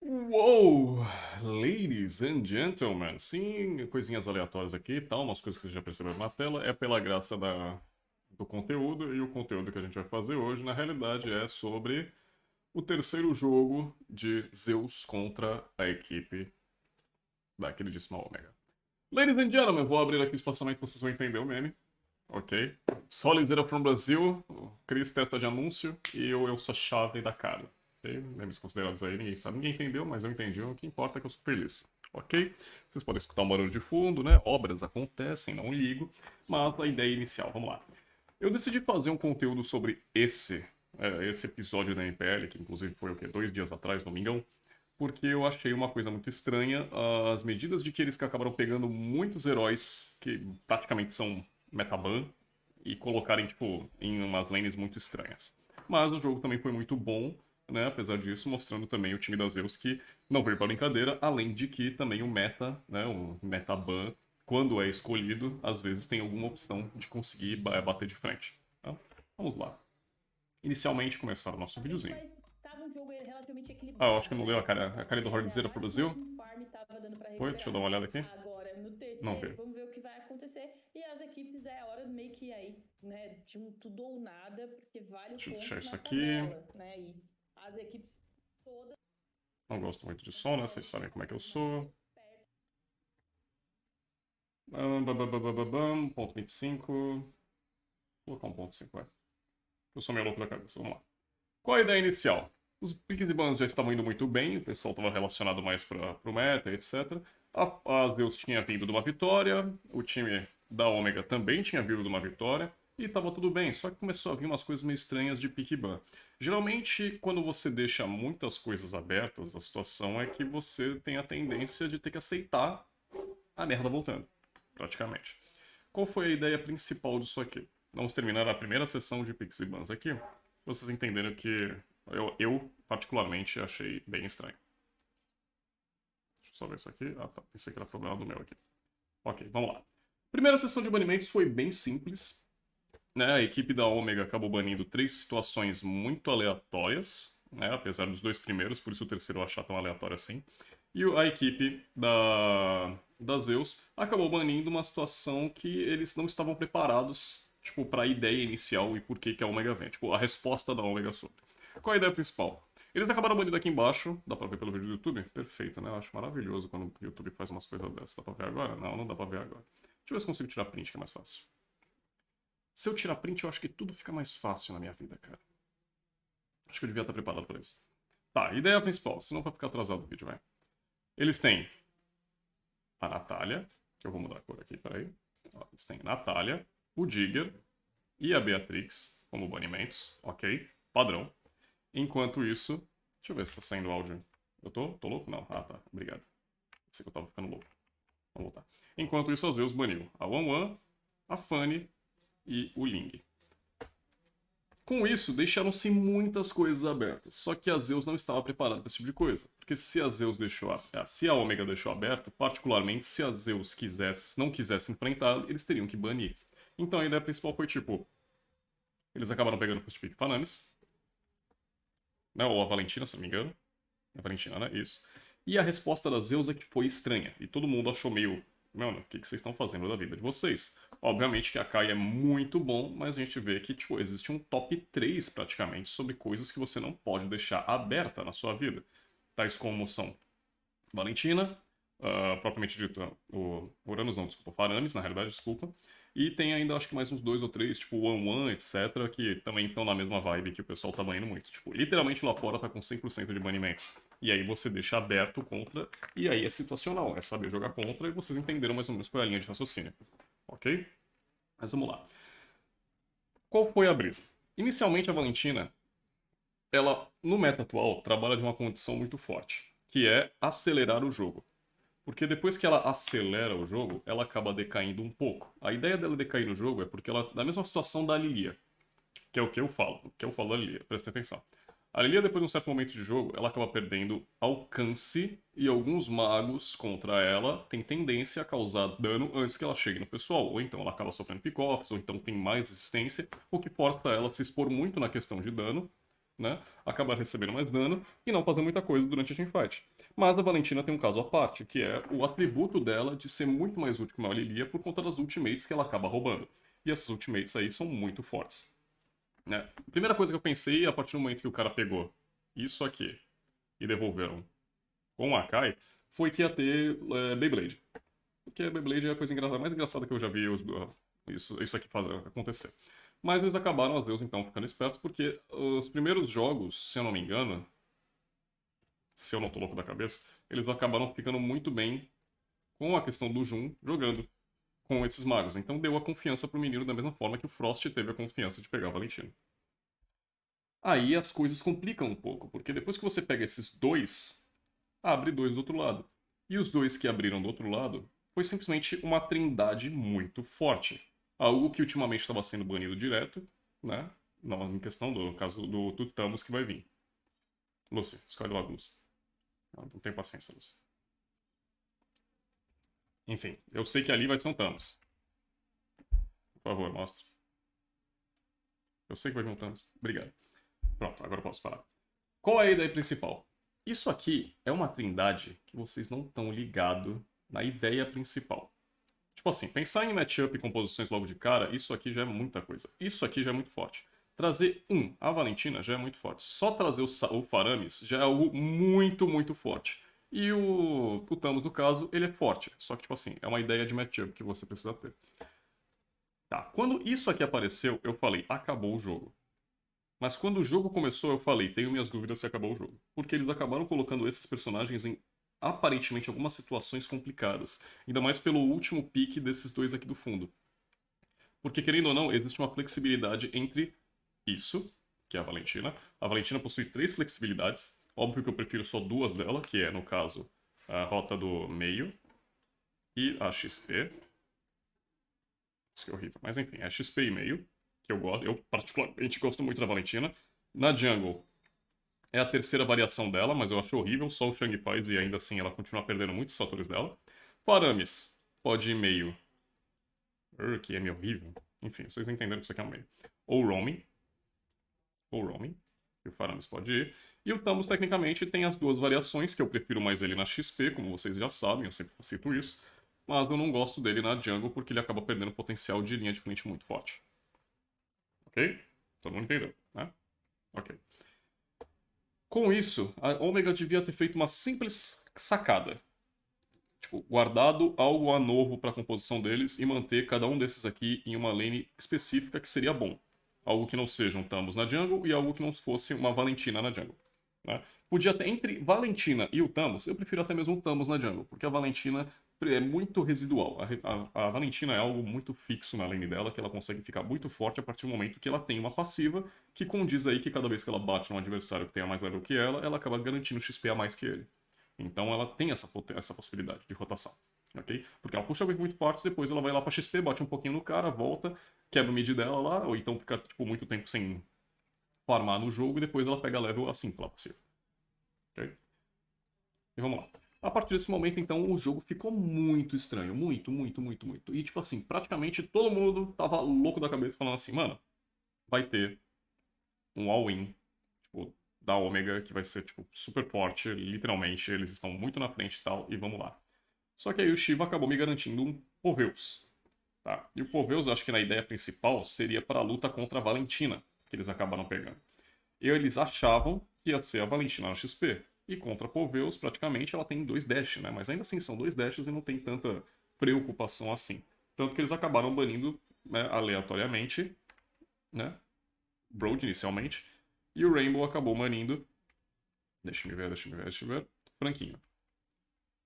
Uou! Ladies and gentlemen, sim, coisinhas aleatórias aqui e tal, umas coisas que você já percebeu na tela, é pela graça do conteúdo, e o conteúdo que a gente vai fazer hoje, na realidade, é sobre o terceiro jogo de Zeus contra a equipe da queridíssima Omega. Ladies and gentlemen, vou abrir aqui o espaçamento, vocês vão entender o meme, ok? Solid from Brasil, o Chris testa de anúncio, e eu sou a chave da cara. Ok? Memes considerados aí, ninguém sabe, ninguém entendeu, mas eu entendi, o que importa é que eu sou feliz. Ok? Vocês podem escutar um barulho de fundo, né? Obras acontecem, não ligo, mas a ideia inicial, vamos lá. Eu decidi fazer um conteúdo sobre esse episódio da MPL, que inclusive foi o quê? 2 dias atrás, domingão, porque eu achei uma coisa muito estranha, as medidas de que eles acabaram pegando muitos heróis que praticamente são metaban e colocarem, tipo, em umas lanes muito estranhas. Mas o jogo também foi muito bom, né? Apesar disso, mostrando também o time das Zeus que não veio pra brincadeira, além de que também o meta, né? O metaban, quando é escolhido, às vezes tem alguma opção de conseguir bater de frente. Então, vamos lá. Inicialmente, começar o nosso Bastante, videozinho. mas tava um jogo relativamente Ah, eu acho que equilibrado, não né? leu a A cara gente do queria ganhar Hordzera pro mais, mas Brasil. em farm tava dando para Oi, deixa eu dar uma recuperar. olhada aqui. Agora, no Não terceiro, veio. vamos ver o que vai acontecer. E as equipes é hora meio que aí, né, de um tudo ou nada, porque vale o Deixa eu deixar ponto isso na aqui. tabela, né? E as equipes todas Não gosto muito de som, né? Vocês estão sabem como é que eu mais sou. perto. Ponto 25. Vou colocar um ponto 5, vai. Eu sou meio louco da cabeça, vamos lá. Qual a ideia inicial? Os piques e bans já estavam indo muito bem, o pessoal estava relacionado mais para o meta, etc. As Deus tinha vindo de uma vitória, o time da Omega também tinha vindo de uma vitória, e estava tudo bem, só que começou a vir umas coisas meio estranhas de pique ban. Geralmente, quando você deixa muitas coisas abertas, a situação é que você tem a tendência de ter que aceitar a merda voltando, praticamente. Qual foi a ideia principal disso aqui? Vamos terminar a primeira sessão de Pix e Bans aqui. Vocês entenderam que eu, particularmente, achei bem estranho. Deixa eu só ver isso aqui. Ah, tá. Pensei que era problema do meu aqui. Ok, vamos lá. Primeira sessão de banimentos foi bem simples. Né? A equipe da Omega acabou banindo 3 situações muito aleatórias, né? Apesar dos 2 primeiros, por isso o terceiro eu achar tão aleatório assim. E a equipe da Zeus acabou banindo uma situação que eles não estavam preparados, tipo, para a ideia inicial e por que a Omega vem. Tipo, a resposta da Omega sobre. Qual a ideia principal? Eles acabaram banindo aqui embaixo, dá pra ver pelo vídeo do YouTube? Perfeito, né? Eu acho maravilhoso quando o YouTube faz umas coisas dessas. Dá pra ver agora? Não, não dá pra ver agora. Deixa eu ver se consigo tirar print, que é mais fácil. Se eu tirar print, eu acho que tudo fica mais fácil na minha vida, cara. Acho que eu devia estar preparado para isso. Tá, ideia principal, senão vai ficar atrasado o vídeo, vai. Eles têm a Natália, que eu vou mudar a cor aqui, peraí. Eles têm a Natália, o Digger e a Beatrix como banimentos, ok? Padrão. Enquanto isso, deixa eu ver se tá saindo áudio. Eu tô louco? Não. Ah, tá. Obrigado. Pensei que eu tava ficando louco. Vamos voltar. Enquanto isso, a Zeus baniu a Wan, a Fanny e o Ling. Com isso, deixaram-se muitas coisas abertas. Só que a Zeus não estava preparada para esse tipo de coisa. Porque se a Zeus deixou. Se a Ômega deixou aberto, particularmente se a Zeus não quisesse enfrentá-lo, eles teriam que banir. Então a ideia principal foi tipo. Eles acabaram pegando o First Pick Fanamis, né? Ou a Valentina, se não me engano. A Valentina, né? Isso. E a resposta da Zeus é que foi estranha. E todo mundo achou meio. Mano, o que vocês estão fazendo da vida de vocês? Obviamente que a Kai é muito bom, mas a gente vê que, tipo, existe um top 3 praticamente sobre coisas que você não pode deixar aberta na sua vida. Tais como são Valentina, propriamente dito, o Uranus não, desculpa, o Faramis, na realidade, desculpa. E tem ainda, acho que mais uns 2 ou 3, tipo o One, etc., que também estão na mesma vibe que o pessoal tá banindo muito. Tipo, literalmente lá fora tá com 100% de banimentos. E aí você deixa aberto contra, e aí é situacional, é saber jogar contra, e vocês entenderam mais ou menos qual é a linha de raciocínio. Ok? Mas vamos lá. Qual foi a brisa? Inicialmente a Valentina, ela, no meta atual, trabalha de uma condição muito forte, que é acelerar o jogo. Porque depois que ela acelera o jogo, ela acaba decaindo um pouco. A ideia dela decair no jogo é porque ela, na mesma situação da Lilia, que é o que eu falo da Lilia, presta atenção. A Lilia, depois de um certo momento de jogo, ela acaba perdendo alcance e alguns magos contra ela têm tendência a causar dano antes que ela chegue no pessoal. Ou então ela acaba sofrendo pick-offs, ou então tem mais resistência, o que força ela a se expor muito na questão de dano né? Acaba recebendo mais dano e não fazer muita coisa durante a teamfight. Mas a Valentina tem um caso à parte, que é o atributo dela de ser muito mais útil que uma Lilia por conta das ultimates que ela acaba roubando. E essas ultimates aí são muito fortes. Né? A primeira coisa que eu pensei, a partir do momento que o cara pegou isso aqui e devolveram com a Akai, foi que ia ter Beyblade. Porque a Beyblade é a coisa mais engraçada que eu já vi isso aqui acontecer. Mas eles acabaram, às vezes, então, ficando espertos, porque os primeiros jogos, se eu não me engano, se eu não tô louco da cabeça, eles acabaram ficando muito bem com a questão do Jun jogando com esses magos. Então deu a confiança pro menino da mesma forma que o Frost teve a confiança de pegar o Valentino. Aí as coisas complicam um pouco, porque depois que você pega esses dois, abre dois do outro lado. E os dois que abriram do outro lado foi simplesmente uma trindade muito forte. Algo que ultimamente estava sendo banido direto, né? Não, em questão do caso do Thanos que vai vir. Lucy, escolhe logo, Lucy. Não tenho paciência, Lucy. Enfim, eu sei que ali vai ser um Thanos. Por favor, mostra. Eu sei que vai vir um Thanos. Obrigado. Pronto, agora eu posso parar. Qual é a ideia principal? Isso aqui é uma trindade que vocês não estão ligados na ideia principal. Tipo assim, pensar em matchup e composições logo de cara, isso aqui já é muita coisa. Isso aqui já é muito forte. Trazer a Valentina já é muito forte. Só trazer o Faramis já é algo muito, muito forte. E o Thanos, no caso, ele é forte. Só que, tipo assim, é uma ideia de matchup que você precisa ter. Tá, quando isso aqui apareceu, eu falei, acabou o jogo. Mas quando o jogo começou, eu falei, tenho minhas dúvidas se acabou o jogo. Porque eles acabaram colocando esses personagens em aparentemente algumas situações complicadas. Ainda mais pelo último pique desses dois aqui do fundo. Porque, querendo ou não, existe uma flexibilidade entre isso, que é a Valentina. A Valentina possui 3 flexibilidades. Óbvio que eu prefiro só 2 dela, que é, no caso, a rota do meio e a XP. Isso que é horrível. Mas enfim, é XP e meio, que eu gosto. Eu particularmente gosto muito da Valentina. Na Jungle, é a terceira variação dela, mas eu acho horrível. Só o Shang faz e ainda assim ela continua perdendo muitos fatores dela. Paramis pode ir meio. Que é meio horrível. Enfim, vocês entenderam que isso aqui é um meio. Ou roaming. Ou roaming. Que o Faramis pode ir. E o Thanos, tecnicamente, tem as duas variações, que eu prefiro mais ele na XP, como vocês já sabem, eu sempre cito isso. Mas eu não gosto dele na jungle porque ele acaba perdendo potencial de linha de frente muito forte. Ok? Todo mundo entendeu, né? Ok. Com isso, a Omega devia ter feito uma simples sacada. Tipo, guardado algo a novo para a composição deles e manter cada um desses aqui em uma lane específica que seria bom. Algo que não seja um Thanos na jungle e algo que não fosse uma Valentina na jungle. Né? Podia ter entre Valentina e o Thanos, eu prefiro até mesmo o Thanos na jungle, porque a Valentina é muito residual. A Valentina é algo muito fixo na lane dela, que ela consegue ficar muito forte a partir do momento que ela tem uma passiva que condiz aí que cada vez que ela bate num adversário que tenha mais level que ela acaba garantindo XP a mais que ele. Então ela tem essa possibilidade de rotação. Ok? Porque ela puxa muito forte, depois ela vai lá pra XP, bate um pouquinho no cara, volta, quebra o mid dela lá, ou então fica tipo, muito tempo sem farmar no jogo e depois ela pega level assim pela passiva. Ok? E vamos lá. A partir desse momento, então, o jogo ficou muito estranho. Muito, muito, muito, muito. E, tipo assim, praticamente todo mundo tava louco da cabeça falando assim, mano, vai ter um all-in, tipo, da Omega, que vai ser, tipo, super forte, literalmente, eles estão muito na frente e tal, e vamos lá. Só que aí o Shiva acabou me garantindo um Poveus. Tá? E o Poveus, eu acho que na ideia principal, seria para a luta contra a Valentina, que eles acabaram pegando. E eles achavam que ia ser a Valentina na XP. E contra a Poveus, praticamente, ela tem 2 dash, né? Mas ainda assim, são 2 dashes e não tem tanta preocupação assim. Tanto que eles acabaram banindo, né, aleatoriamente, né? Broad inicialmente. E o Rainbow acabou banindo. Deixa eu ver. Franquinho.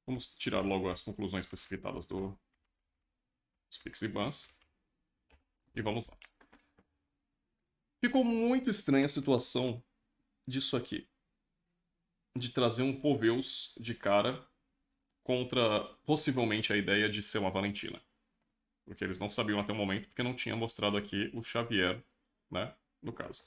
Vamos tirar logo as conclusões precipitadas dos Pix e Bans. E vamos lá. Ficou muito estranha a situação disso aqui. De trazer um Poveus de cara contra possivelmente a ideia de ser uma Valentina. Porque eles não sabiam até o momento, porque não tinha mostrado aqui o Xavier, né? No caso.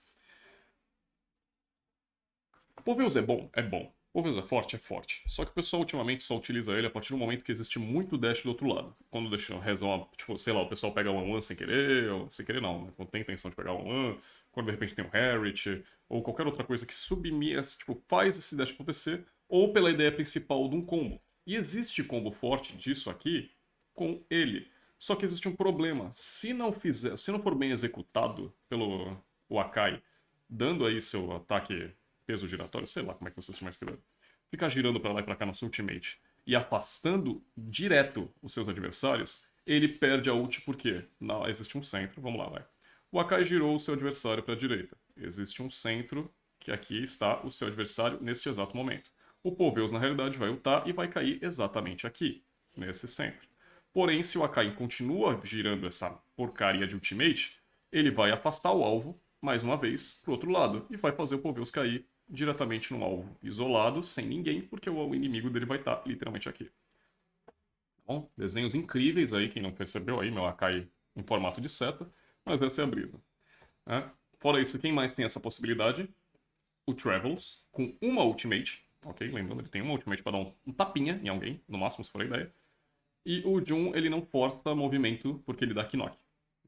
Poveus é bom? É bom. Poveus é forte? É forte. Só que o pessoal ultimamente só utiliza ele a partir do momento que existe muito dash do outro lado. Quando deixam rezam, tipo, sei lá, o pessoal pega um one sem querer, ou sem querer não, né? Quando tem intenção de pegar um one, quando de repente tem um Harriet, ou qualquer outra coisa que tipo, faz esse dash acontecer, ou pela ideia principal de um combo. E existe combo forte disso aqui com ele. Só que existe um problema. Se não for bem executado pelo o Akai, dando aí seu ataque peso giratório, sei lá como é que você chama isso, ficar girando para lá e para cá no seu ultimate e afastando direto os seus adversários, ele perde a ult porque não existe um centro, vamos lá, vai. O Akai girou o seu adversário para a direita. Existe um centro que aqui está o seu adversário neste exato momento. O Poveus, na realidade, vai ultar e vai cair exatamente aqui, nesse centro. Porém, se o Akai continua girando essa porcaria de ultimate, ele vai afastar o alvo, mais uma vez, pro outro lado, e vai fazer o Poveus cair diretamente num alvo isolado, sem ninguém, porque o inimigo dele vai estar literalmente aqui. Bom, desenhos incríveis aí, quem não percebeu aí, meu Akai em formato de seta, mas essa é a brisa. Fora isso, quem mais tem essa possibilidade? O Travels, com uma ultimate, ok? Lembrando, ele tem uma ultimate para dar um tapinha em alguém, no máximo, se for a ideia. E o Jun, ele não força movimento porque ele dá Knock.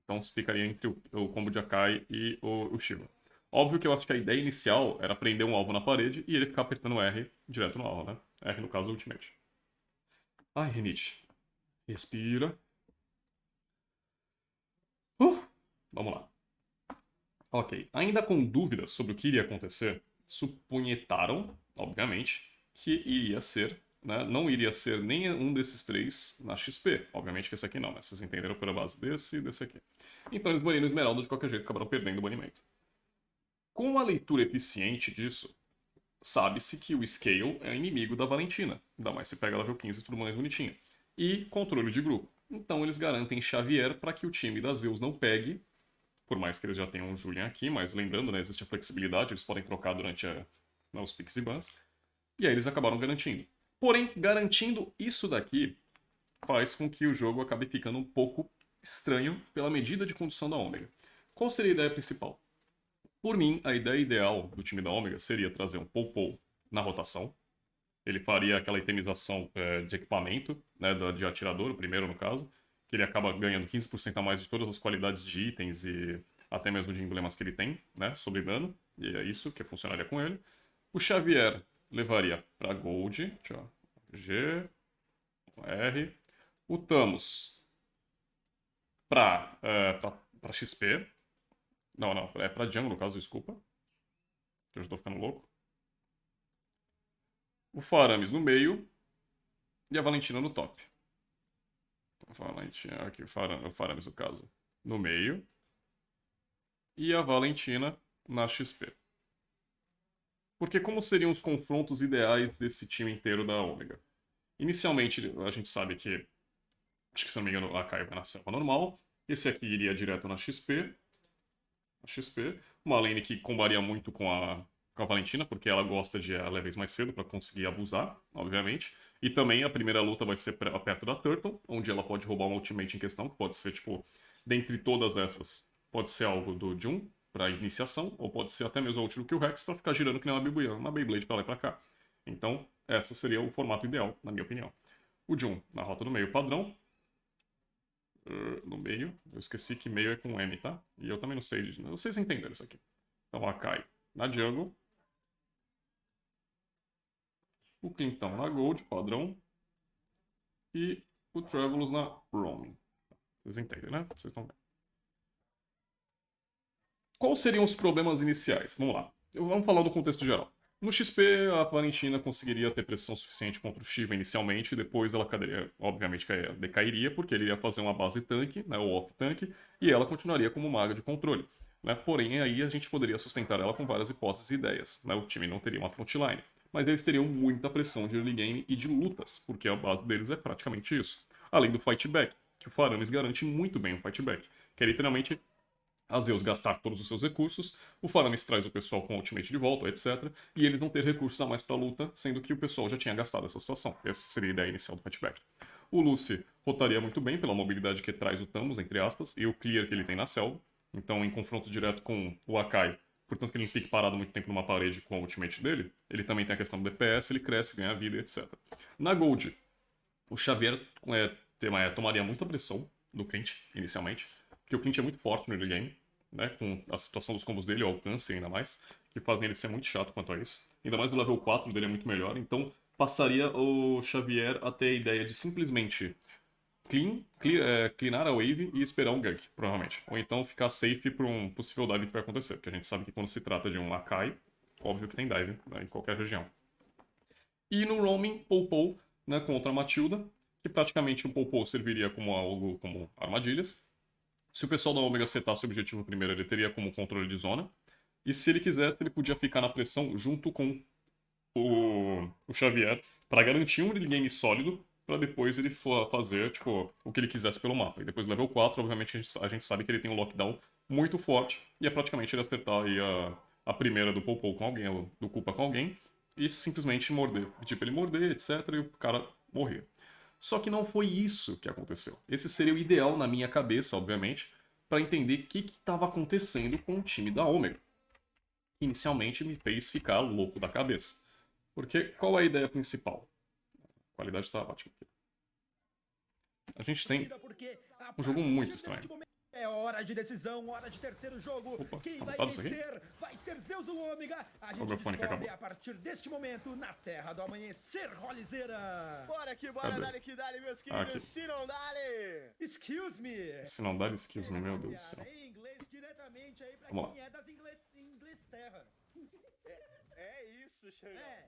Então ficaria entre o combo de Akai e o Shiva. Óbvio que eu acho que a ideia inicial era prender um alvo na parede e ele ficar apertando R direto no alvo, né? R no caso, Ultimate. Ai, Renite. Respira. Vamos lá. Ok. Ainda com dúvidas sobre o que iria acontecer, supunhetaram, obviamente, que iria ser, né? Não iria ser nem um desses três na XP. Obviamente que esse aqui não, né? Vocês entenderam pela base desse e desse aqui. Então eles baniram o Esmeralda de qualquer jeito, acabaram perdendo o banimento. Com a leitura eficiente disso, sabe-se que o Scale é inimigo da Valentina. Ainda mais se pega level 15 e tudo mais bonitinho. E controle de grupo. Então eles garantem Xavier para que o time da Zeus não pegue, por mais que eles já tenham um Julian aqui, mas lembrando, né, existe a flexibilidade, eles podem trocar durante os picks e bans. E aí eles acabaram garantindo. Porém, garantindo isso daqui faz com que o jogo acabe ficando um pouco estranho pela medida de condução da Ômega. Qual seria a ideia principal? Por mim, a ideia ideal do time da Ômega seria trazer um Pou na rotação. Ele faria aquela itemização de equipamento, né, de atirador, o primeiro no caso, que ele acaba ganhando 15% a mais de todas as qualidades de itens e até mesmo de emblemas que ele tem, né, sobre dano, e é isso que funcionaria com ele. O Xavier levaria para Gold, deixa eu, G, R. O Thamus para XP. Não, é para Jungle no caso, desculpa. Eu já tô ficando louco. O Faramis no meio e a Valentina no top. A Valentina, aqui o Faramis no caso, no meio. E a Valentina na XP. Porque como seriam os confrontos ideais desse time inteiro da Ômega? Inicialmente, a gente sabe que, acho que se não me engano, a Kai vai na selva normal. Esse aqui iria direto na XP. Uma lane que combaria muito com a Valentina, porque ela gosta de ir levels mais cedo para conseguir abusar, obviamente. E também a primeira luta vai ser perto da Turtle, onde ela pode roubar uma ultimate em questão, que pode ser, tipo, dentre todas essas, pode ser algo do Jun para iniciação, ou pode ser até mesmo a ult do Kill Rex para ficar girando que nem uma Beyblade para lá e para cá. Então, esse seria o formato ideal, na minha opinião. O Jun na rota do meio padrão, no meio. Eu esqueci que meio é com M, tá? E eu também não sei. Vocês entenderam isso aqui. Então a Kai na Jungle. O Clintão na Gold, padrão. E o Travelus na Roaming. Vocês entendem, né? Vocês estão vendo. Quais seriam os problemas iniciais? Vamos lá. Vamos falar do contexto geral. No XP, a Valentina conseguiria ter pressão suficiente contra o Shiva inicialmente, depois ela obviamente decairia, porque ele ia fazer uma base tanque, né, o off-tanque, e ela continuaria como maga de controle. Né? Porém, aí a gente poderia sustentar ela com várias hipóteses e ideias. Né? O time não teria uma frontline, mas eles teriam muita pressão de early game e de lutas, porque a base deles é praticamente isso. Além do fight back, que o Faramis garante muito bem o fight back, que é literalmente a Zeus gastar todos os seus recursos, o Faramis traz o pessoal com o ultimate de volta, etc. E eles não ter recursos a mais pra luta, sendo que o pessoal já tinha gastado essa situação. Essa seria a ideia inicial do fightback. O Lucy rotaria muito bem pela mobilidade que traz o Thamus, entre aspas, e o clear que ele tem na selva. Então, em confronto direto com o Akai, portanto que ele não fique parado muito tempo numa parede com o ultimate dele, ele também tem a questão do DPS, ele cresce, ganha vida, etc. Na Gold, o Xavier tomaria muita pressão do Clint, inicialmente, porque o Clint é muito forte no early game, né, com a situação dos combos dele, o alcance ainda mais, que fazem ele ser muito chato quanto a isso. Ainda mais o level 4 dele é muito melhor, então passaria o Xavier até a ideia de simplesmente cleanar a wave e esperar um gank, provavelmente. Ou então ficar safe para um possível dive que vai acontecer, porque a gente sabe que quando se trata de um Akai, óbvio que tem dive, né, em qualquer região. E no roaming, Pou, né, contra a Matilda, que praticamente o Pou serviria como algo como armadilhas. Se o pessoal da Omega setasse o objetivo primeiro, ele teria como controle de zona. E se ele quisesse, ele podia ficar na pressão junto com o Xavier para garantir um early game sólido para depois ele fazer tipo, o que ele quisesse pelo mapa. E depois level 4, obviamente a gente sabe que ele tem um lockdown muito forte e é praticamente ele acertar aí a primeira do Pou com alguém, ou do Culpa com alguém, e simplesmente morder, pedir pra ele morder, etc, e o cara morrer. Só que não foi isso que aconteceu. Esse seria o ideal na minha cabeça, obviamente, para entender o que estava acontecendo com o time da Omega. Inicialmente me fez ficar louco da cabeça. Porque qual é a ideia principal? A qualidade está ótima aqui. A gente tem um jogo muito estranho. É hora de decisão, hora de terceiro jogo. Opa, quem tá vai mutado isso aqui? vencer vai ser Zeus ou Ômega. A gente microfone que descobre acabou. a partir deste momento na Terra do Amanhecer Rolizeira. Bora que bora, Cadê? dale que dale, meus queridos, Aqui. se não dale! Excuse me. Se não dar skills, meu Deus do céu. Em inglês diretamente aí pra Vamos quem é das inglês terra. É isso, Xangão. É.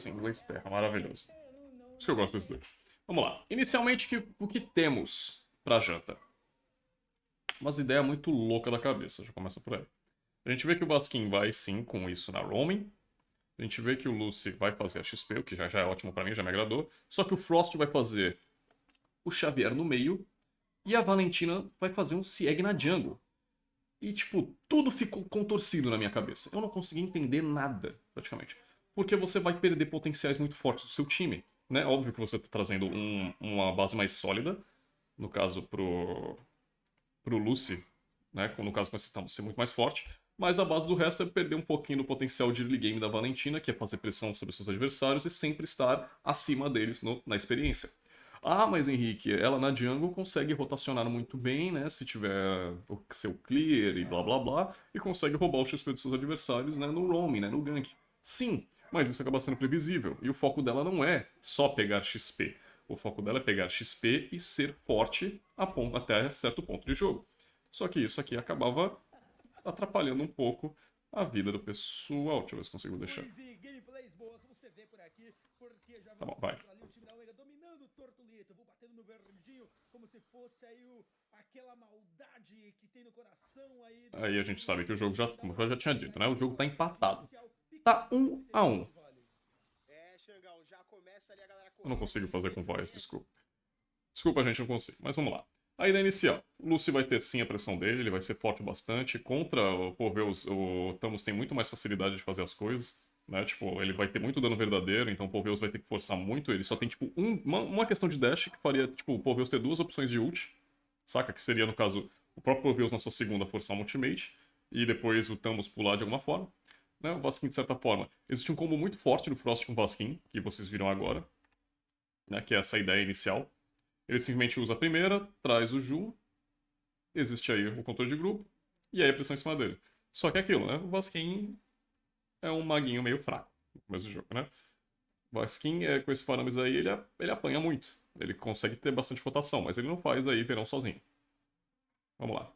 Inglês terra, maravilhoso. Por isso que eu gosto desses dois. Vamos lá. Inicialmente, o que temos pra janta? Umas ideias muito loucas da cabeça, já começa por aí. A gente vê que o Baskin vai sim com isso na roaming. A gente vê que o Lucy vai fazer a XP, o que já é ótimo pra mim, já me agradou. Só que o Frost vai fazer o Xavier no meio. E a Valentina vai fazer um Sieg na jungle. E, tipo, tudo ficou contorcido na minha cabeça. Eu não consegui entender nada, praticamente. Porque você vai perder potenciais muito fortes do seu time. Né? Óbvio que você tá trazendo uma base mais sólida. No caso, pro Lucy, né? No caso, com esse Thanos ser muito mais forte. Mas a base do resto é perder um pouquinho do potencial de early game da Valentina, que é fazer pressão sobre seus adversários e sempre estar acima deles na experiência. Ah, mas Henrique, ela na jungle consegue rotacionar muito bem, né? Se tiver o seu clear e blá blá blá, e consegue roubar o XP dos seus adversários, né? No roaming, né? No gank. Sim, mas isso acaba sendo previsível. E o foco dela não é só pegar XP. O foco dela é pegar XP e ser forte até certo ponto de jogo. Só que isso aqui acabava atrapalhando um pouco a vida do pessoal. Deixa eu ver se consigo deixar. Gameplays boas você vê por aqui, porque já Tá bom, vai. ali o time da Omega dominando o Tortolito. Vou batendo no verdinho como se fosse aí aquela maldade que tem no coração aí. Aí a gente sabe que o jogo já, como eu já tinha dito, né? O jogo tá empatado. Tá 1 a 1. É, Xangão, já começa ali a galera Eu não consigo fazer com voz, correndo. desculpa. Desculpa, gente, não consigo. Mas vamos lá. A ideia inicial. O Lucy vai ter sim a pressão dele, ele vai ser forte bastante. Contra o Poveus, o Thamus tem muito mais facilidade de fazer as coisas. Né? Tipo, ele vai ter muito dano verdadeiro, então o Poveus vai ter que forçar muito. Ele só tem, tipo, uma questão de dash que faria, tipo, o Poveus ter duas opções de ult. Saca? Que seria, no caso, o próprio Poveus na sua segunda forçar um ultimate. E depois o Thamus pular de alguma forma. Né? O Vasquin, de certa forma. Existe um combo muito forte do Frost com o Vasquin, que vocês viram agora. Né? Que é essa ideia inicial. Ele simplesmente usa a primeira, traz o Ju, existe aí o controle de grupo, e aí a pressão em cima dele. Só que é aquilo, né? O Vasquin é um maguinho meio fraco no começo do jogo, né? O Vasquin, com esses farames aí, ele apanha muito. Ele consegue ter bastante rotação, mas ele não faz aí verão sozinho. Vamos lá.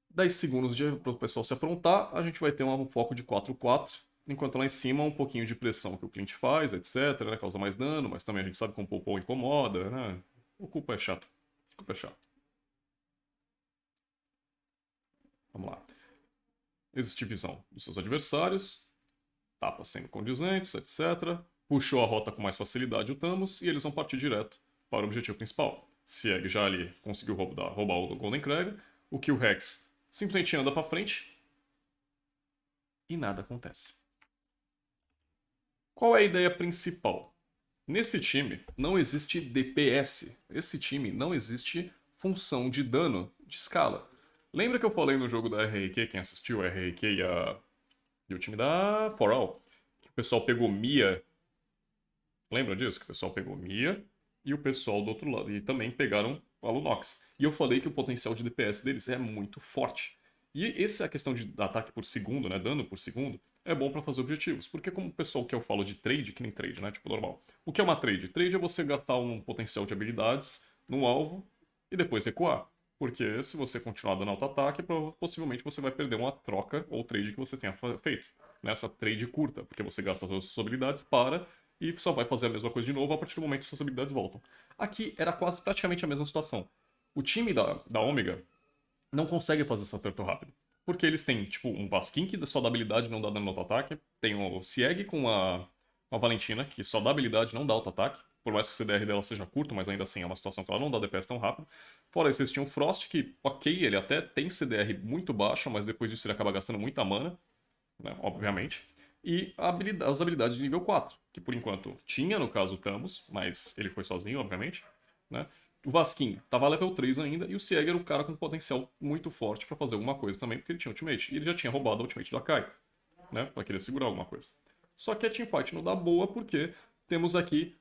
10 segundos para o pessoal se aprontar, a gente vai ter um foco de 4-4, enquanto lá em cima um pouquinho de pressão que o cliente faz, etc, né, causa mais dano, mas também a gente sabe como o Popô incomoda, né? O culpa é chato. O culpa é chato. Vamos lá. Existe visão dos seus adversários, tapas sendo condizentes, etc. Puxou a rota com mais facilidade o Thamus e eles vão partir direto para o objetivo principal. Sieg já ali conseguiu roubar o Golden Krag, o Kill Rex simplesmente anda para frente e nada acontece. Qual é a ideia principal? Nesse time não existe DPS. Esse time não existe função de dano de escala. Lembra que eu falei no jogo da RRQ, quem assistiu a RRQ e o time da For All, que o pessoal pegou Mia. Lembra disso? Que o pessoal pegou Mia e o pessoal do outro lado. E também pegaram a Lunox. E eu falei que o potencial de DPS deles é muito forte. E essa é a questão de ataque por segundo, né? Dano por segundo, é bom pra fazer objetivos. Porque como o pessoal que eu falo de trade, que nem trade, né? Tipo normal. O que é uma trade? Trade é você gastar um potencial de habilidades no alvo e depois recuar. Porque se você continuar dando auto-ataque, possivelmente você vai perder uma troca ou trade que você tenha feito. Nessa trade curta, porque você gasta todas as suas habilidades para e só vai fazer a mesma coisa de novo a partir do momento que suas habilidades voltam. Aqui era quase praticamente a mesma situação. O time da Omega não consegue fazer essa turtle rápido. Porque eles têm, tipo, um Vasquin que só dá habilidade e não dá dano no auto-ataque. Tem o Sieg com a Valentina, que só dá habilidade e não dá auto-ataque. Por mais que o CDR dela seja curto, mas ainda assim é uma situação que ela não dá DPS tão rápido. Fora isso, eles tinham o Frost, que, ok, ele até tem CDR muito baixo, mas depois disso ele acaba gastando muita mana, né, obviamente. E as habilidades de nível 4, que por enquanto tinha, no caso, o Thamus, mas ele foi sozinho, obviamente, né? O Vasquin tava level 3 ainda, e o Sieg era um cara com potencial muito forte pra fazer alguma coisa também, porque ele tinha ultimate. E ele já tinha roubado a ultimate do Akai, né? Pra querer segurar alguma coisa. Só que a teamfight não dá boa, porque temos aqui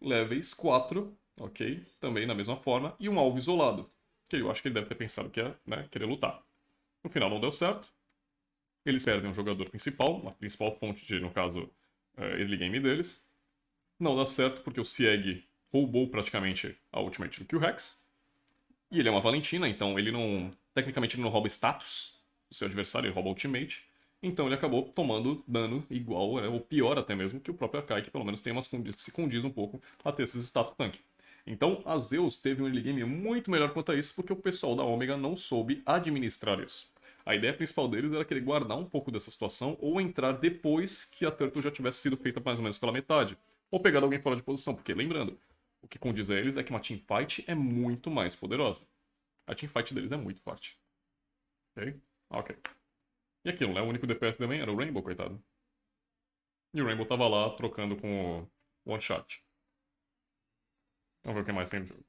levels 4, ok? Também na mesma forma, e um alvo isolado. Que eu acho que ele deve ter pensado que é, né, querer lutar. No final não deu certo. Eles perdem o jogador principal, a principal fonte de, no caso, early game deles. Não dá certo porque o Sieg roubou praticamente a ultimate do Q-Rex. E ele é uma Valentina, então ele não. Tecnicamente ele não rouba status do seu adversário, ele rouba ultimate. Então ele acabou tomando dano igual, né, ou pior até mesmo, que o próprio Akai, que pelo menos tem umas se condiz um pouco a ter esses status tank. Então a Zeus teve um early game muito melhor quanto a isso, porque o pessoal da Omega não soube administrar isso. A ideia principal deles era querer guardar um pouco dessa situação ou entrar depois que a Turtle já tivesse sido feita mais ou menos pela metade. Ou pegar alguém fora de posição, porque lembrando, o que condiz a eles é que uma teamfight é muito mais poderosa. A teamfight deles é muito forte. Ok? Ok. E aquilo, né? O único DPS também era o Rainbow, coitado. E o Rainbow tava lá trocando com o One Shot. Vamos ver o que mais tem no jogo.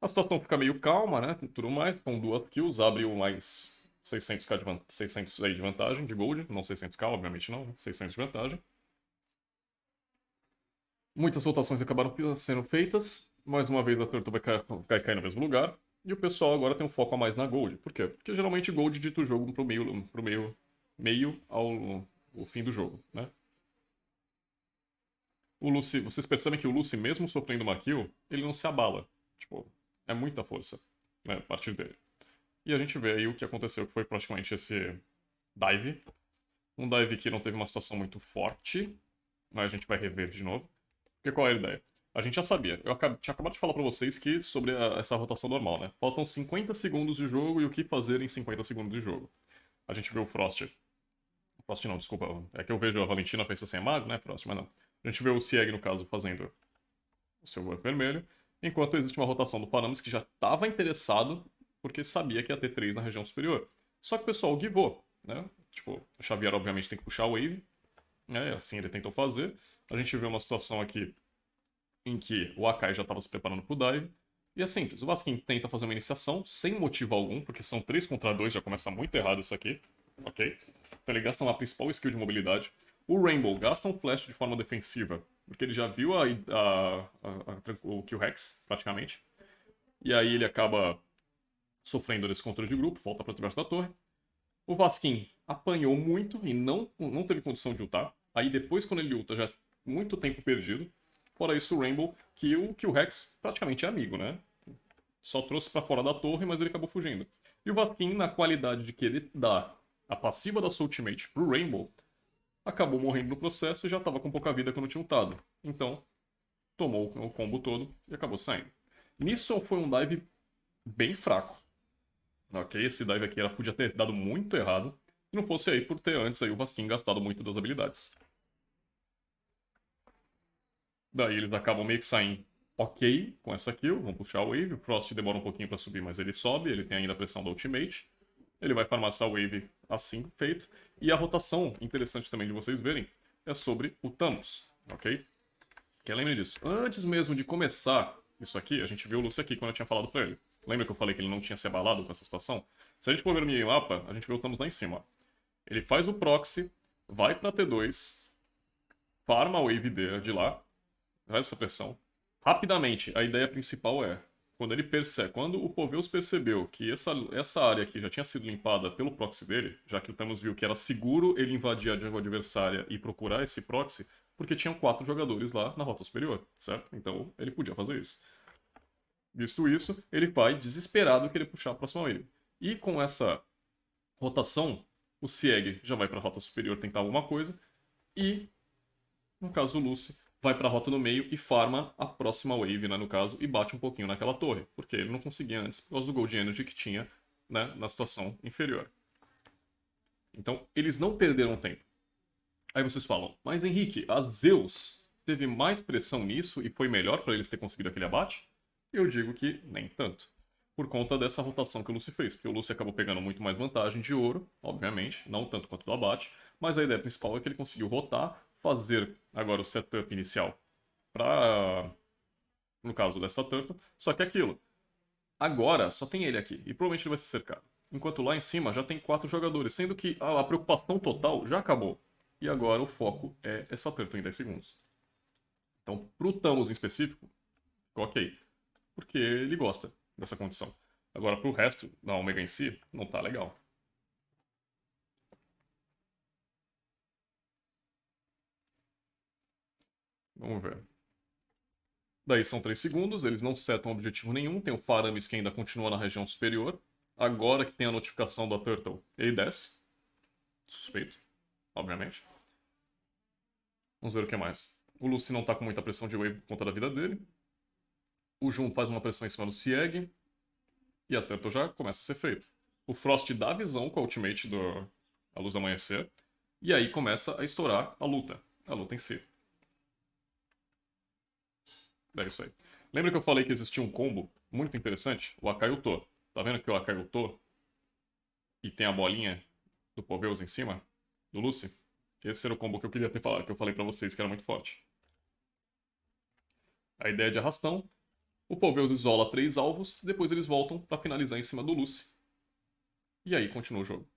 A situação fica meio calma, né? Tudo mais. Com 2 kills, abre o mais 600k de 600 aí de vantagem, de gold. Não 600k, obviamente não. Né? 600 de vantagem. Muitas rotações acabaram sendo feitas. Mais uma vez a Turtle vai cair no mesmo lugar. E o pessoal agora tem um foco a mais na gold. Por quê? Porque geralmente gold dita o jogo pro meio ao fim do jogo, né? O Lucy, vocês percebem que o Lucy, mesmo sofrendo uma kill, ele não se abala. Tipo, é muita força, né, a partir dele. E a gente vê aí o que aconteceu, que foi praticamente esse dive. Um dive que não teve uma situação muito forte, mas a gente vai rever de novo. Porque qual é a ideia? A gente já sabia. Eu tinha acabado de falar pra vocês que sobre essa rotação normal, né? Faltam 50 segundos de jogo e o que fazer em 50 segundos de jogo. A gente vê o Frost. Frost não, desculpa. É que eu vejo a Valentina pensa assim, é mago, né, Frost? Mas não. A gente vê o Sieg, no caso, fazendo o seu buff vermelho. Enquanto existe uma rotação do Paramus que já estava interessado, porque sabia que ia ter 3 na região superior. Só que o pessoal givou, né? Tipo, o Xavier obviamente tem que puxar a wave, né? Assim ele tentou fazer. A gente vê uma situação aqui em que o Akai já estava se preparando pro dive. E é simples, o Vasquin tenta fazer uma iniciação sem motivo algum, porque são 3 contra 2, já começa muito errado isso aqui, ok? Então ele gasta uma principal skill de mobilidade. O Rainbow gasta um flash de forma defensiva, porque ele já viu o Q-Rex, praticamente. E aí ele acaba sofrendo desse controle de grupo, volta para debaixo da torre. O Vasquin apanhou muito e não teve condição de ultar. Aí depois, quando ele ulta, já é muito tempo perdido. Fora isso, o Rainbow, que o Q-Rex praticamente é amigo, né? Só trouxe para fora da torre, mas ele acabou fugindo. E o Vasquin, na qualidade de querer dar a passiva da sua ultimate pro Rainbow, acabou morrendo no processo e já estava com pouca vida quando tinha ultado. Então, tomou o combo todo e acabou saindo. Nisso foi um dive bem fraco. Ok, esse dive aqui ela podia ter dado muito errado, se não fosse aí por ter antes aí o Vasquin gastado muito das habilidades. Daí eles acabam meio que saindo ok com essa kill, vão puxar o wave, o Frost demora um pouquinho para subir, mas ele sobe, ele tem ainda a pressão da ultimate. Ele vai farmar essa wave assim, feito. E a rotação, interessante também de vocês verem, é sobre o Thamus, ok? Que lembrem disso. Antes mesmo de começar isso aqui, a gente viu o Lucy aqui quando eu tinha falado pra ele. Lembra que eu falei que ele não tinha se abalado com essa situação? Se a gente for ver no minimapa, a gente vê o Thamus lá em cima. Ó. Ele faz o proxy, vai pra T2, farma a wave de lá, faz essa pressão, rapidamente, a ideia principal é, quando o Poveus percebeu que essa área aqui já tinha sido limpada pelo proxy dele, já que o Thanos viu que era seguro ele invadir a jungle adversária e procurar esse proxy, porque tinham 4 jogadores lá na rota superior, certo? Então ele podia fazer isso. Visto isso, ele vai desesperado querer puxar a próxima wave. E com essa rotação, o Sieg já vai para a rota superior tentar alguma coisa, e, no caso o Lucy, vai para a rota no meio e farma a próxima wave, né, no caso, e bate um pouquinho naquela torre, porque ele não conseguia antes por causa do Gold Energy que tinha, né, na situação inferior. Então, eles não perderam tempo. Aí vocês falam, mas Henrique, a Zeus teve mais pressão nisso e foi melhor para eles ter conseguido aquele abate? Eu digo que nem tanto. Por conta dessa rotação que o Lucy fez, porque o Lucy acabou pegando muito mais vantagem de ouro, obviamente, não tanto quanto do abate, mas a ideia principal é que ele conseguiu rotar, fazer agora o setup inicial para, no caso dessa turtle, só que aquilo, agora só tem ele aqui, e provavelmente ele vai ser cercado. Enquanto lá em cima já tem 4 jogadores, sendo que a preocupação total já acabou. E agora o foco é essa turtle em 10 segundos. Então, pro Thanos em específico, ficou ok. Porque ele gosta dessa condição. Agora, pro resto da Omega em si, não tá legal. Vamos ver. Daí são 3 segundos, eles não setam objetivo nenhum. Tem o Faramis que ainda continua na região superior. Agora que tem a notificação da Turtle, ele desce. Suspeito, obviamente. Vamos ver o que mais. O Lucy não tá com muita pressão de wave por conta da vida dele. O Jun faz uma pressão em cima do Sieg. E a Turtle já começa a ser feita. O Frost dá a visão com a ultimate A Luz do Amanhecer. E aí começa a estourar a luta em si. É isso aí. Lembra que eu falei que existia um combo muito interessante? O Akaiuto. Tá vendo que o Akaiuto e tem a bolinha do Poveus em cima do Lucy? Esse era o combo que eu queria ter falado, que eu falei pra vocês que era muito forte. A ideia de arrastão. O Poveus isola 3 alvos, depois eles voltam pra finalizar em cima do Lucy. E aí continua o jogo.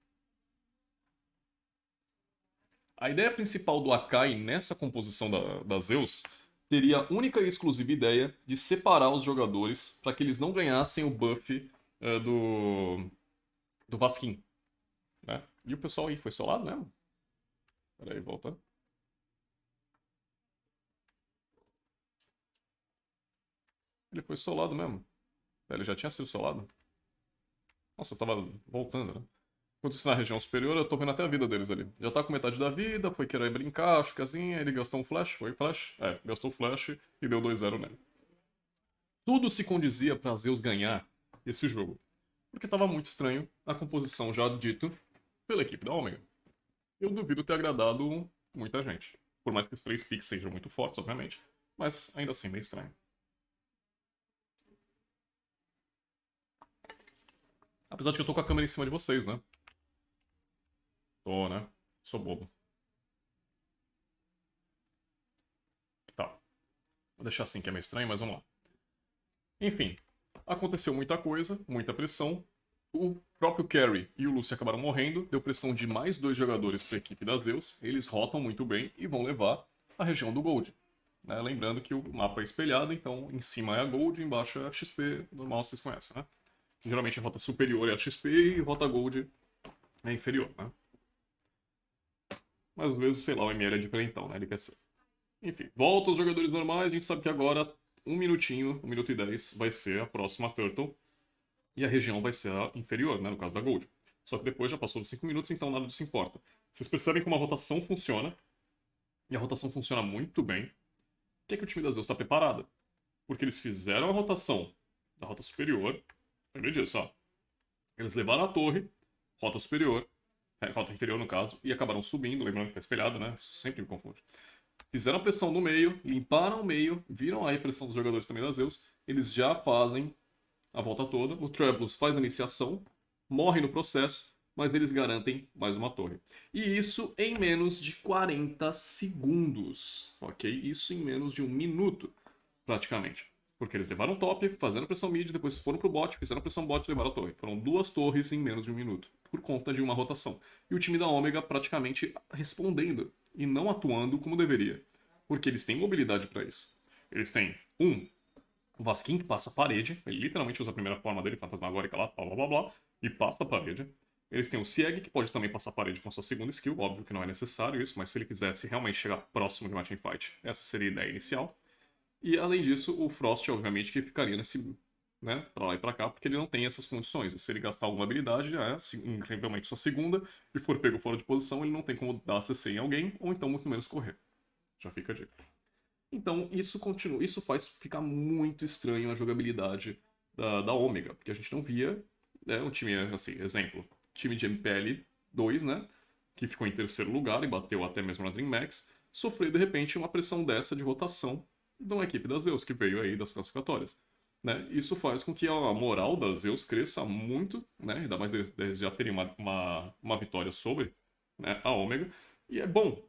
A ideia principal do Akai nessa composição da Zeus teria a única e exclusiva ideia de separar os jogadores para que eles não ganhassem o buff do Vasquim. Né? E o pessoal aí foi solado mesmo? Pera aí, volta. Ele foi solado mesmo. Ele já tinha sido solado? Nossa, eu tava voltando, né? Enquanto isso na região superior, eu tô vendo até a vida deles ali. Já tá com metade da vida, foi querer brincar, acho que assim, ele gastou um flash, foi flash? É, gastou flash e deu 2-0 nele. Tudo se condizia pra Zeus ganhar esse jogo. Porque tava muito estranho a composição já dito pela equipe da Omega. Eu duvido ter agradado muita gente. Por mais que os 3 picks sejam muito fortes, obviamente. Mas ainda assim, meio estranho. Apesar de que eu tô com a câmera em cima de vocês, né? Tô, né? Sou bobo. Tá. Vou deixar assim que é meio estranho, mas vamos lá. Enfim, aconteceu muita coisa, muita pressão. O próprio Carry e o Lucy acabaram morrendo. Deu pressão de mais 2 jogadores para a equipe da Zeus. Eles rotam muito bem e vão levar a região do Gold. Né? Lembrando que o mapa é espelhado, então em cima é a Gold, embaixo é a XP. Normal, vocês conhecem, né? Geralmente a rota superior é a XP e a rota Gold é inferior, né? Mas às vezes, sei lá, o ML é diferentão, né? Ele quer ser. Enfim, volta aos jogadores normais. A gente sabe que agora, 1 minutinho, 1 minuto e 10, vai ser a próxima Turtle. E a região vai ser a inferior, né? No caso da Gold. Só que depois já passou dos 5 minutos, então nada disso importa. Vocês percebem como a rotação funciona. E a rotação funciona muito bem. O que é que o time da Zeus está preparado? Porque eles fizeram a rotação da rota superior. Lembrei disso, ó. Eles levaram a torre, rota superior, rota inferior no caso, e acabaram subindo, lembrando que tá espelhado, né? Isso sempre me confunde. Fizeram a pressão no meio, limparam o meio, viram aí a pressão dos jogadores também da Zeus, eles já fazem a volta toda, o Troubles faz a iniciação, morre no processo, mas eles garantem mais uma torre. E isso em menos de 40 segundos, ok? Isso em menos de 1 minuto, praticamente. Porque eles levaram o top, fazendo pressão mid, depois foram pro bot, fizeram pressão bot e levaram a torre. Foram 2 torres em menos de 1 minuto, por conta de uma rotação. E o time da Omega praticamente respondendo, e não atuando como deveria. Porque eles têm mobilidade para isso. Eles têm, O Vasquim que passa a parede, ele literalmente usa a primeira forma dele, fantasmagórica lá, blá blá blá blá, e passa a parede. Eles têm o Sieg, que pode também passar a parede com a sua segunda skill, óbvio que não é necessário isso, mas se ele quisesse realmente chegar próximo de uma teamfight, essa seria a ideia inicial. E além disso, o Frost, obviamente, que ficaria nesse, né, pra lá e pra cá, porque ele não tem essas condições. E se ele gastar alguma habilidade, já é incrivelmente sua segunda, e for pego fora de posição, ele não tem como dar CC em alguém, ou então muito menos correr. Já fica a dica. Então, isso continua, isso faz ficar muito estranho a jogabilidade da Omega, porque a gente não via, né, um time, assim, exemplo, time de MPL 2, né, que ficou em terceiro lugar e bateu até mesmo na Dream Max, sofrer de repente uma pressão dessa de rotação de uma equipe da Zeus, que veio aí das classificatórias. Né? Isso faz com que a moral da Zeus cresça muito, né, ainda mais deles já terem uma vitória sobre, né, a Omega, e é bom,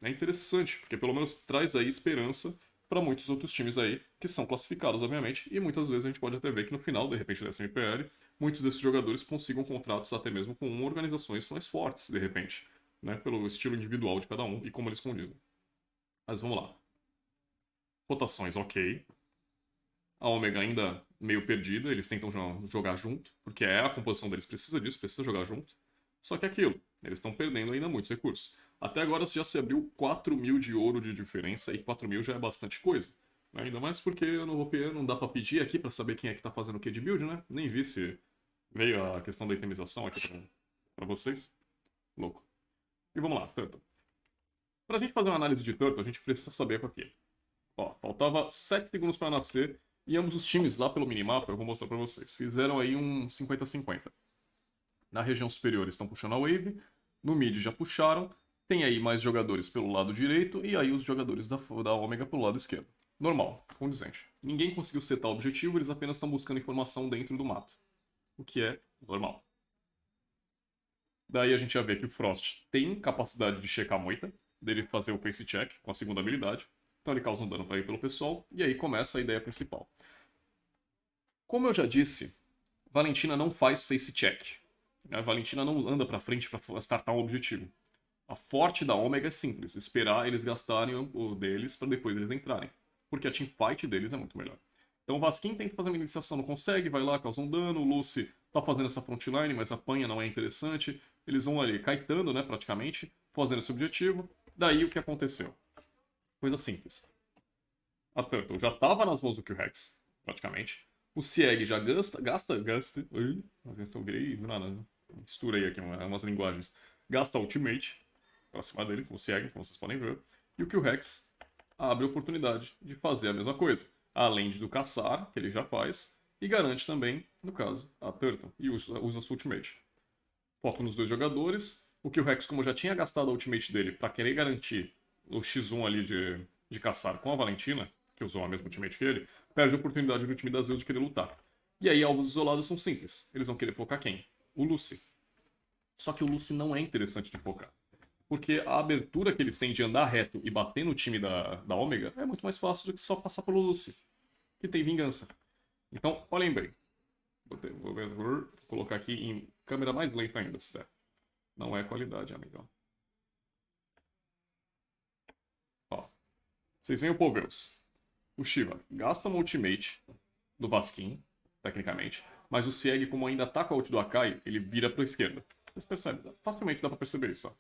é interessante, porque pelo menos traz aí esperança para muitos outros times aí que são classificados, obviamente, e muitas vezes a gente pode até ver que no final, de repente, dessa MPL, muitos desses jogadores consigam contratos até mesmo com organizações mais fortes, de repente, né, pelo estilo individual de cada um e como eles condizem. Mas vamos lá. Rotações, ok. A Omega ainda meio perdida, eles tentam jogar junto, porque a composição deles precisa disso, precisa jogar junto. Só que é aquilo, eles estão perdendo ainda muitos recursos. Até agora já se abriu 4.000 de ouro de diferença, e 4.000 já é bastante coisa. Né? Ainda mais porque eu não vou não dá pra pedir aqui pra saber quem é que tá fazendo o que de build, né? Nem vi se veio a questão da itemização aqui pra vocês. Louco. E vamos lá, Turtle. Pra gente fazer uma análise de Turtle, a gente precisa saber o quê? Ó, faltava 7 segundos pra nascer, e ambos os times lá pelo minimapa, eu vou mostrar pra vocês, fizeram aí um 50-50. Na região superior estão puxando a wave, no mid já puxaram, tem aí mais jogadores pelo lado direito e aí os jogadores da Omega pelo lado esquerdo. Normal, condizente. Ninguém conseguiu setar o objetivo, eles apenas estão buscando informação dentro do mato. O que é normal. Daí a gente já vê que o Frost tem capacidade de checar a moita, dele fazer o face check com a segunda habilidade. Então ele causa um dano para ir pelo pessoal, e aí começa a ideia principal. Como eu já disse, Valentina não faz face check. A Valentina não anda pra frente para startar um objetivo. A forte da Omega é simples, esperar eles gastarem o deles para depois eles entrarem. Porque a teamfight deles é muito melhor. Então o Vasquim tenta fazer uma iniciação, não consegue, vai lá, causa um dano. O Lucy tá fazendo essa frontline, mas apanha, não é interessante. Eles vão ali caetando, né, praticamente, fazendo esse objetivo. Daí o que aconteceu? Coisa simples. A Turtle já tava nas mãos do Q-Rex, praticamente. O Sieg já gasta. Ui, eu virei do nada, misturei aqui umas linguagens. Gasta Ultimate pra cima dele, com o Sieg, como vocês podem ver. E o Q-Rex abre a oportunidade de fazer a mesma coisa. Além de do caçar, que ele já faz, e garante também, no caso, a Turtle. E usa sua Ultimate. Foco nos dois jogadores. O Q-Rex, como já tinha gastado a Ultimate dele pra querer garantir o X1 ali de caçar com a Valentina, que usou a mesma ultimate que ele, perde a oportunidade do time da Zeus de querer lutar. E aí alvos isolados são simples. Eles vão querer focar quem? O Lucy. Só que o Lucy não é interessante de focar. Porque a abertura que eles têm de andar reto e bater no time da Omega é muito mais fácil do que só passar pelo Lucy, que tem vingança. Então, olhem bem. Vou colocar aqui em câmera mais lenta ainda, se der. Não é qualidade, amigão. Ó. Vocês veem o Poveus. O Shiva gasta uma ultimate do Vasquim, tecnicamente, mas o Sieg, como ainda tá com a ult do Akai, ele vira pra esquerda. Vocês percebem? Facilmente dá pra perceber isso, ó.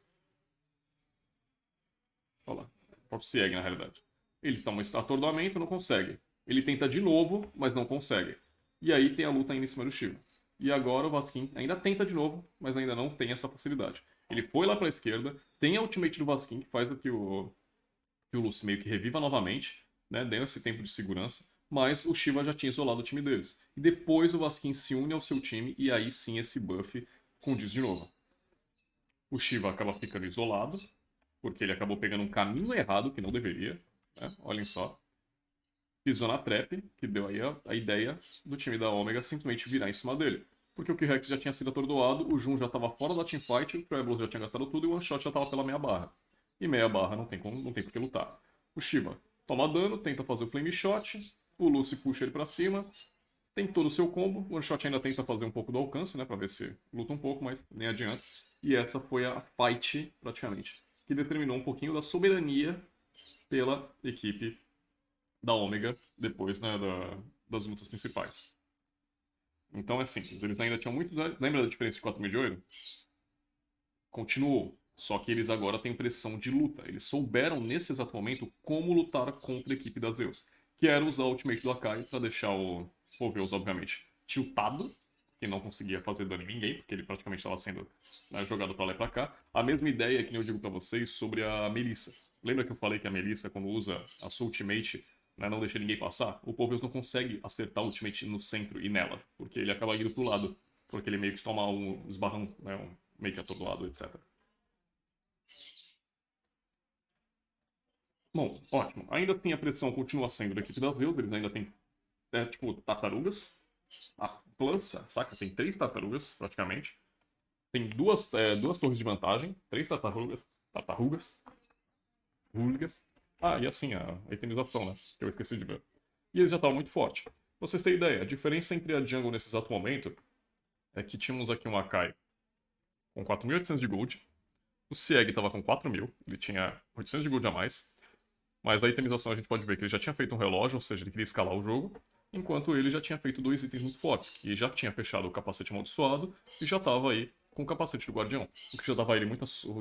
Olha lá. O próprio Sieg, na realidade. Ele toma um atordoamento, não consegue. Ele tenta de novo, mas não consegue. E aí tem a luta ainda em cima do Shiva. E agora o Vasquim ainda tenta de novo, mas ainda não tem essa facilidade. Ele foi lá pra esquerda, tem a ultimate do Vasquim, que faz com que o Lucy meio que reviva novamente, né, deu esse tempo de segurança, mas o Shiva já tinha isolado o time deles. E depois o Vasquim se une ao seu time e aí sim esse buff condiz de novo. O Shiva acaba ficando isolado, porque ele acabou pegando um caminho errado que não deveria, né? Olhem só. Pisou na trap, que deu aí a ideia do time da Omega simplesmente virar em cima dele. Porque o Q-Rex já tinha sido atordoado, o Jun já estava fora da teamfight, o Travelers já tinha gastado tudo e o One Shot já estava pela meia barra. E meia barra não tem por que lutar. O Shiva toma dano, tenta fazer o Flame Shot, o Lucy puxa ele pra cima, tem todo o seu combo, o One Shot ainda tenta fazer um pouco do alcance, né, pra ver se luta um pouco, mas nem adianta. E essa foi a fight, praticamente, que determinou um pouquinho da soberania pela equipe da Omega, depois, né, das lutas principais. Então é simples, eles ainda tinham muito... Lembra da diferença de 4.000 de ouro? Continuou. Só que eles agora têm pressão de luta. Eles souberam, nesse exato momento, como lutar contra a equipe da Zeus. Que era usar o ultimate do Akai pra deixar o Poveus, obviamente, tiltado, que não conseguia fazer dano em ninguém, porque ele praticamente estava sendo, né, jogado pra lá e pra cá. A mesma ideia que eu digo pra vocês sobre a Melissa. Lembra que eu falei que a Melissa, quando usa a sua ultimate, né, não deixa ninguém passar? O Poveus não consegue acertar o ultimate no centro e nela, porque ele acaba indo pro lado, porque ele meio que toma um esbarrão, né, meio que atordoado, etc. Bom, ótimo. Ainda assim a pressão continua sendo da equipe da Zeus, eles ainda têm, tipo, tartarugas. A planta, saca? Tem 3 tartarugas, praticamente. Tem duas torres de vantagem, 3 tartarugas. Tartarugas. Ah, e assim, a itemização, né? Que eu esqueci de ver. E eles já estavam muito fortes. Pra vocês terem ideia, a diferença entre a jungle nesse exato momento é que tínhamos aqui um Akai com 4.800 de gold. O Sieg tava com 4.000, ele tinha 800 de gold a mais. Mas a itemização a gente pode ver que ele já tinha feito um relógio, ou seja, ele queria escalar o jogo. Enquanto ele já tinha feito 2 itens muito fortes, que já tinha fechado o capacete amaldiçoado e já estava aí com o capacete do guardião. O que já dava a ele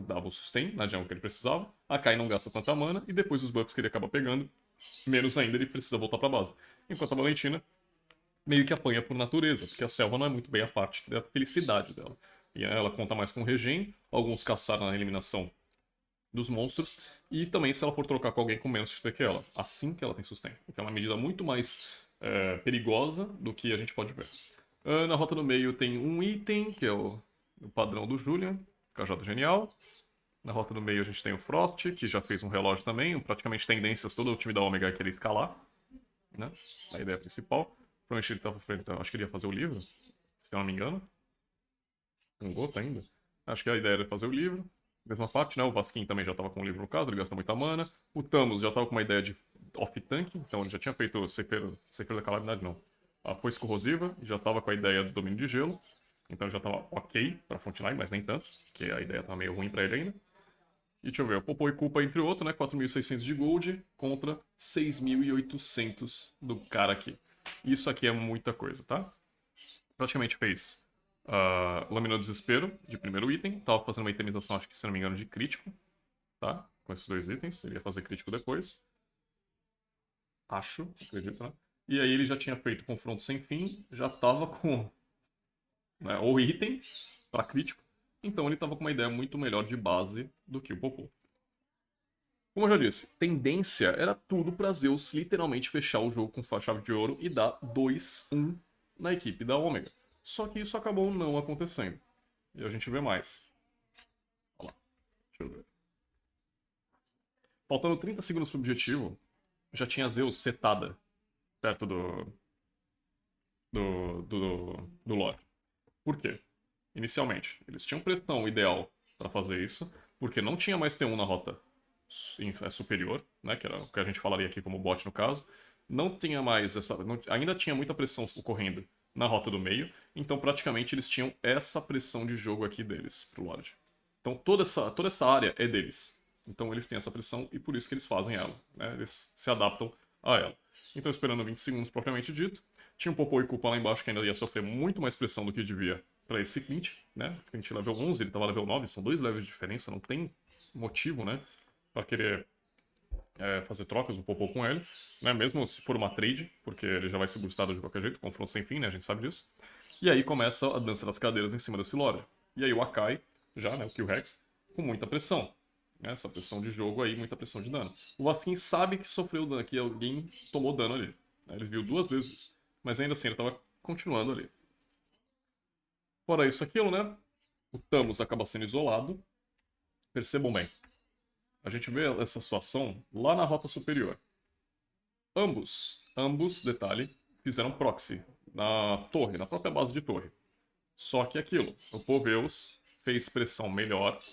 dava o sustain na jungle que ele precisava. A Kai não gasta tanta mana e depois os buffs que ele acaba pegando, menos ainda ele precisa voltar pra base. Enquanto a Valentina meio que apanha por natureza, porque a selva não é muito bem a parte da felicidade dela. E ela conta mais com regen, alguns caçaram na eliminação dos monstros, e também se ela for trocar com alguém com menos XP que ela, assim que ela tem sustain. O que é uma medida muito mais perigosa do que a gente pode ver. Na rota do meio tem um item, que é o padrão do Julian, Cajado Genial. Na rota do meio a gente tem o Frost, que já fez um relógio também, praticamente tendências, todo o time da Omega querer escalar, né? A ideia principal. Provavelmente ele estava frente, acho que ele ia fazer o livro, se eu não me engano. Um gota ainda. Acho que a ideia era fazer o livro. Mesma parte, né? O Vasquin também já estava com o livro no caso, ele gasta muita mana. O Thamus já estava com uma ideia de off-tank, então ele já tinha feito o Cefeiro da Calamidade, não. A Foice Corrosiva, já estava com a ideia do domínio de gelo. Então ele já estava ok pra frontline, mas nem tanto, porque a ideia estava meio ruim pra ele ainda. E deixa eu ver, o Popô e Culpa entre outro, né? 4.600 de gold contra 6.800 do cara aqui. Isso aqui é muita coisa, tá? Praticamente fez Lâmina do Desespero, de primeiro item. Tava fazendo uma itemização, acho que se não me engano, de crítico. Tá? Com esses 2 itens. Ele ia fazer crítico depois. Acho, acredito, né? E aí ele já tinha feito confronto sem fim. Já tava com, né, o item pra crítico. Então ele tava com uma ideia muito melhor de base do que o Popô. Como eu já disse, tendência era tudo pra Zeus literalmente fechar o jogo com chave de ouro e dar 2-1 na equipe da Omega. Só que isso acabou não acontecendo. E a gente vê mais. Olha lá. Deixa eu ver. Faltando 30 segundos pro objetivo, já tinha Zeus setada perto do Lorde. Por quê? Inicialmente, eles tinham pressão ideal para fazer isso, porque não tinha mais T1 na rota superior, né, que era o que a gente falaria aqui como bot no caso. Não tinha mais ainda tinha muita pressão ocorrendo na rota do meio, então praticamente eles tinham essa pressão de jogo aqui deles pro Lorde. Então toda essa área é deles. Então eles têm essa pressão e por isso que eles fazem ela, né? Eles se adaptam a ela. Então esperando 20 segundos propriamente dito, tinha um Popô e Culpa lá embaixo que ainda ia sofrer muito mais pressão do que devia para esse Clint, né? O Clint level 11, ele tava level 9, são 2 levels de diferença, não tem motivo, né, para querer fazer trocas um Popô com ele, né? Mesmo se for uma trade, porque ele já vai ser boostado de qualquer jeito, confronto sem fim, né? A gente sabe disso. E aí começa a dança das cadeiras em cima desse Lorde. E aí o Akai, já, né, o Killrex, com muita pressão. Essa pressão de jogo aí, muita pressão de dano. O Vasquin sabe que sofreu dano, que alguém tomou dano ali. Ele viu 2 vezes isso. Mas ainda assim, ele estava continuando ali. Fora isso, aquilo, né? O Thamus acaba sendo isolado. Percebam bem. A gente vê essa situação lá na rota superior. Ambos, detalhe, fizeram proxy na torre, na própria base de torre. Só que aquilo, o Poveus fez pressão melhor,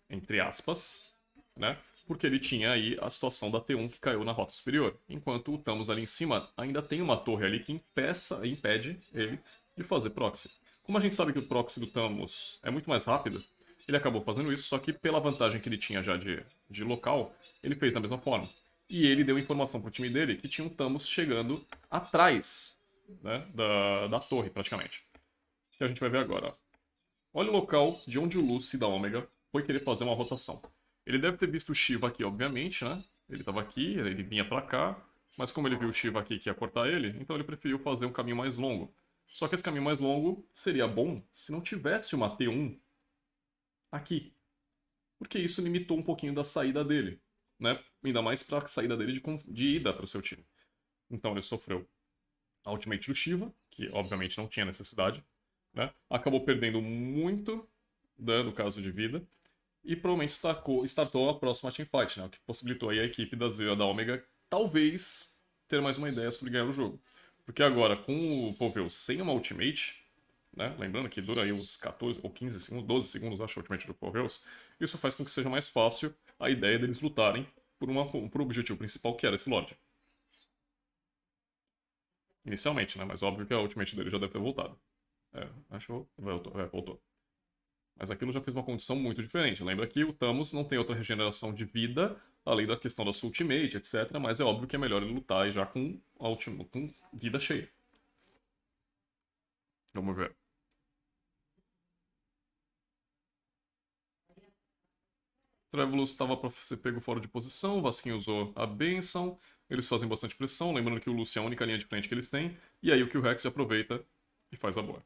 entre aspas, né? Porque ele tinha aí a situação da T1 que caiu na rota superior. Enquanto o Thamus ali em cima ainda tem uma torre ali que impede ele de fazer proxy. Como a gente sabe que o proxy do Thamus é muito mais rápido, ele acabou fazendo isso, só que pela vantagem que ele tinha já de local, ele fez da mesma forma. e ele deu informação pro time dele que tinha um Thamus chegando atrás, né, da torre, praticamente. Que a gente vai ver agora, ó. Olha o local de onde o Lucy da Ômega foi querer fazer uma rotação. Ele deve ter visto o Shiva aqui, obviamente, né? Ele tava aqui, ele vinha pra cá, mas como ele viu o Shiva aqui que ia cortar ele, então ele preferiu fazer um caminho mais longo. Só que esse caminho mais longo seria bom se não tivesse uma T1 aqui. Porque isso limitou um pouquinho da saída dele, né? Ainda mais pra saída dele de ida pro seu time. Então ele sofreu a ultimate do Shiva, que obviamente não tinha necessidade, né? Acabou perdendo muito, né, no caso de vida, e provavelmente startou a próxima teamfight, né? O que possibilitou aí a equipe da Omega talvez ter mais uma ideia sobre ganhar o jogo. Porque agora, com o Poveus sem uma ultimate, né? Lembrando que dura aí uns 14 ou 15 segundos, 12 segundos, acho, a ultimate do Poveus, isso faz com que seja mais fácil a ideia deles lutarem por um objetivo principal, que era esse Lorde. Inicialmente, né? Mas óbvio que a ultimate dele já deve ter voltado. Acho que voltou. Mas aquilo já fez uma condição muito diferente. Lembra que o Thamus não tem outra regeneração de vida, além da questão da sua ultimate, etc. Mas é óbvio que é melhor ele lutar já com vida cheia. Vamos ver. Trevulus estava para ser pego fora de posição, Vasquinho usou a Benção, eles fazem bastante pressão, lembrando que o Lucy é a única linha de frente que eles têm, e aí o Killrex aproveita e faz a boa.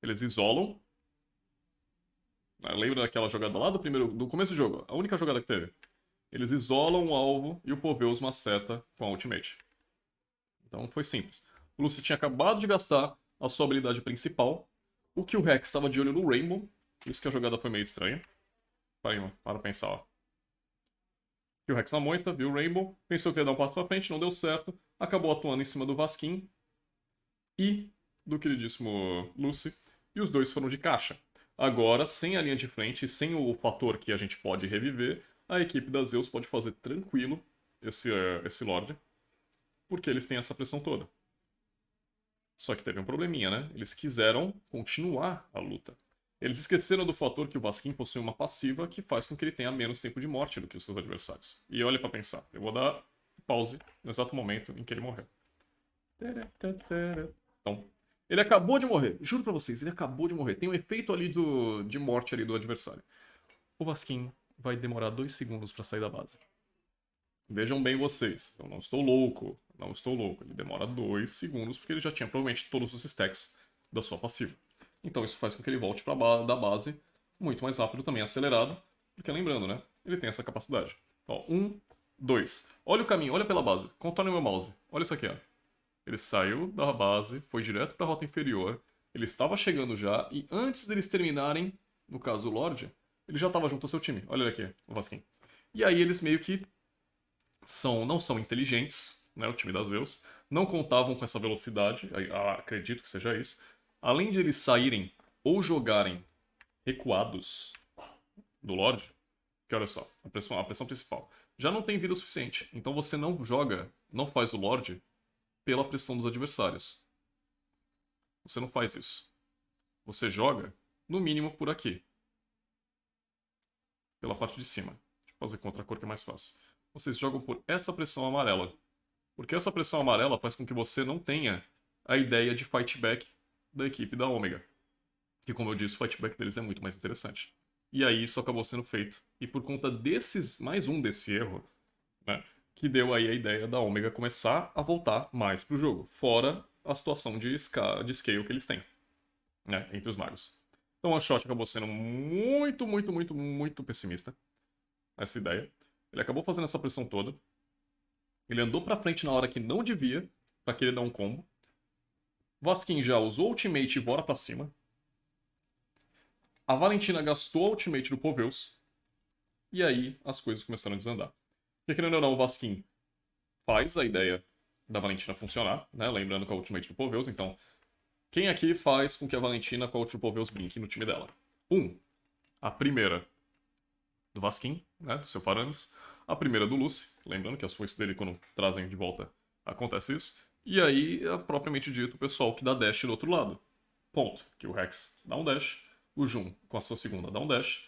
Eles isolam. Lembra daquela jogada lá do começo do jogo? A única jogada que teve. Eles isolam o alvo e o Poveus maceta com a ultimate. Então foi simples. O Lucy tinha acabado de gastar a sua habilidade principal. O Killrex estava de olho no Rainbow. Por isso que a jogada foi meio estranha. Para pensar, ó. Killrex na moita, viu o Rainbow. Pensou que ia dar um passo pra frente, não deu certo. Acabou atuando em cima do Vasquim e do queridíssimo Lucy. E os dois foram de caixa. Agora, sem a linha de frente, sem o fator que a gente pode reviver, a equipe da Zeus pode fazer tranquilo esse Lorde, porque eles têm essa pressão toda. Só que teve um probleminha, né? Eles quiseram continuar a luta. Eles esqueceram do fator que o Vasquim possui uma passiva que faz com que ele tenha menos tempo de morte do que os seus adversários. E olha pra pensar, eu vou dar pause no exato momento em que ele morreu. Então, ele acabou de morrer. Juro pra vocês, ele acabou de morrer. Tem um efeito ali de morte ali do adversário. O Vasquim vai demorar 2 segundos pra sair da base. Vejam bem vocês, eu não estou louco. Não estou louco. Ele demora 2 segundos porque ele já tinha provavelmente todos os stacks da sua passiva. Então isso faz com que ele volte da base muito mais rápido, também acelerado. Porque lembrando, né? Ele tem essa capacidade. Então, 1, 2. Olha o caminho, olha pela base. Contorne o meu mouse. Olha isso aqui, ó. Ele saiu da base, foi direto para a rota inferior, ele estava chegando já, e antes deles terminarem, no caso o Lorde, ele já estava junto ao seu time. Olha ele aqui, o Vasquim. E aí eles meio que não são inteligentes, né, o time das Zeus, não contavam com essa velocidade, acredito que seja isso. Além de eles saírem ou jogarem recuados do Lorde, que olha só, a pressão principal, já não tem vida suficiente. Então você não faz o Lorde pela pressão dos adversários. Você não faz isso. Você joga, no mínimo, por aqui. Pela parte de cima. Deixa eu fazer com outra cor que é mais fácil. Vocês jogam por essa pressão amarela. Porque essa pressão amarela faz com que você não tenha a ideia de fight back da equipe da Ômega. Que, como eu disse, o fight back deles é muito mais interessante. E aí isso acabou sendo feito. E por conta mais um desse erro, né, que deu aí a ideia da Ômega começar a voltar mais pro jogo, fora a situação de scale que eles têm, né, entre os magos. Então o One-Shot acabou sendo muito, muito, muito, muito pessimista, essa ideia. Ele acabou fazendo essa pressão toda. Ele andou pra frente na hora que não devia, pra querer dar um combo. Vasquim já usou o ultimate e bora pra cima. A Valentina gastou a ultimate do Poveus. E aí as coisas começaram a desandar. Porque, querendo ou não, o Vasquim faz a ideia da Valentina funcionar, né? Lembrando com a ultimate do Poveus. Então, quem aqui faz com que a Valentina com a ultimate do Poveus brinque no time dela? A primeira do Vasquim, né? Do seu Faramis. A primeira do Lucy. Lembrando que as foices dele, quando trazem de volta, acontece isso. E aí, propriamente dito, o pessoal que dá dash do outro lado. Ponto. Que o Rex dá um dash. O Jun, com a sua segunda, dá um dash.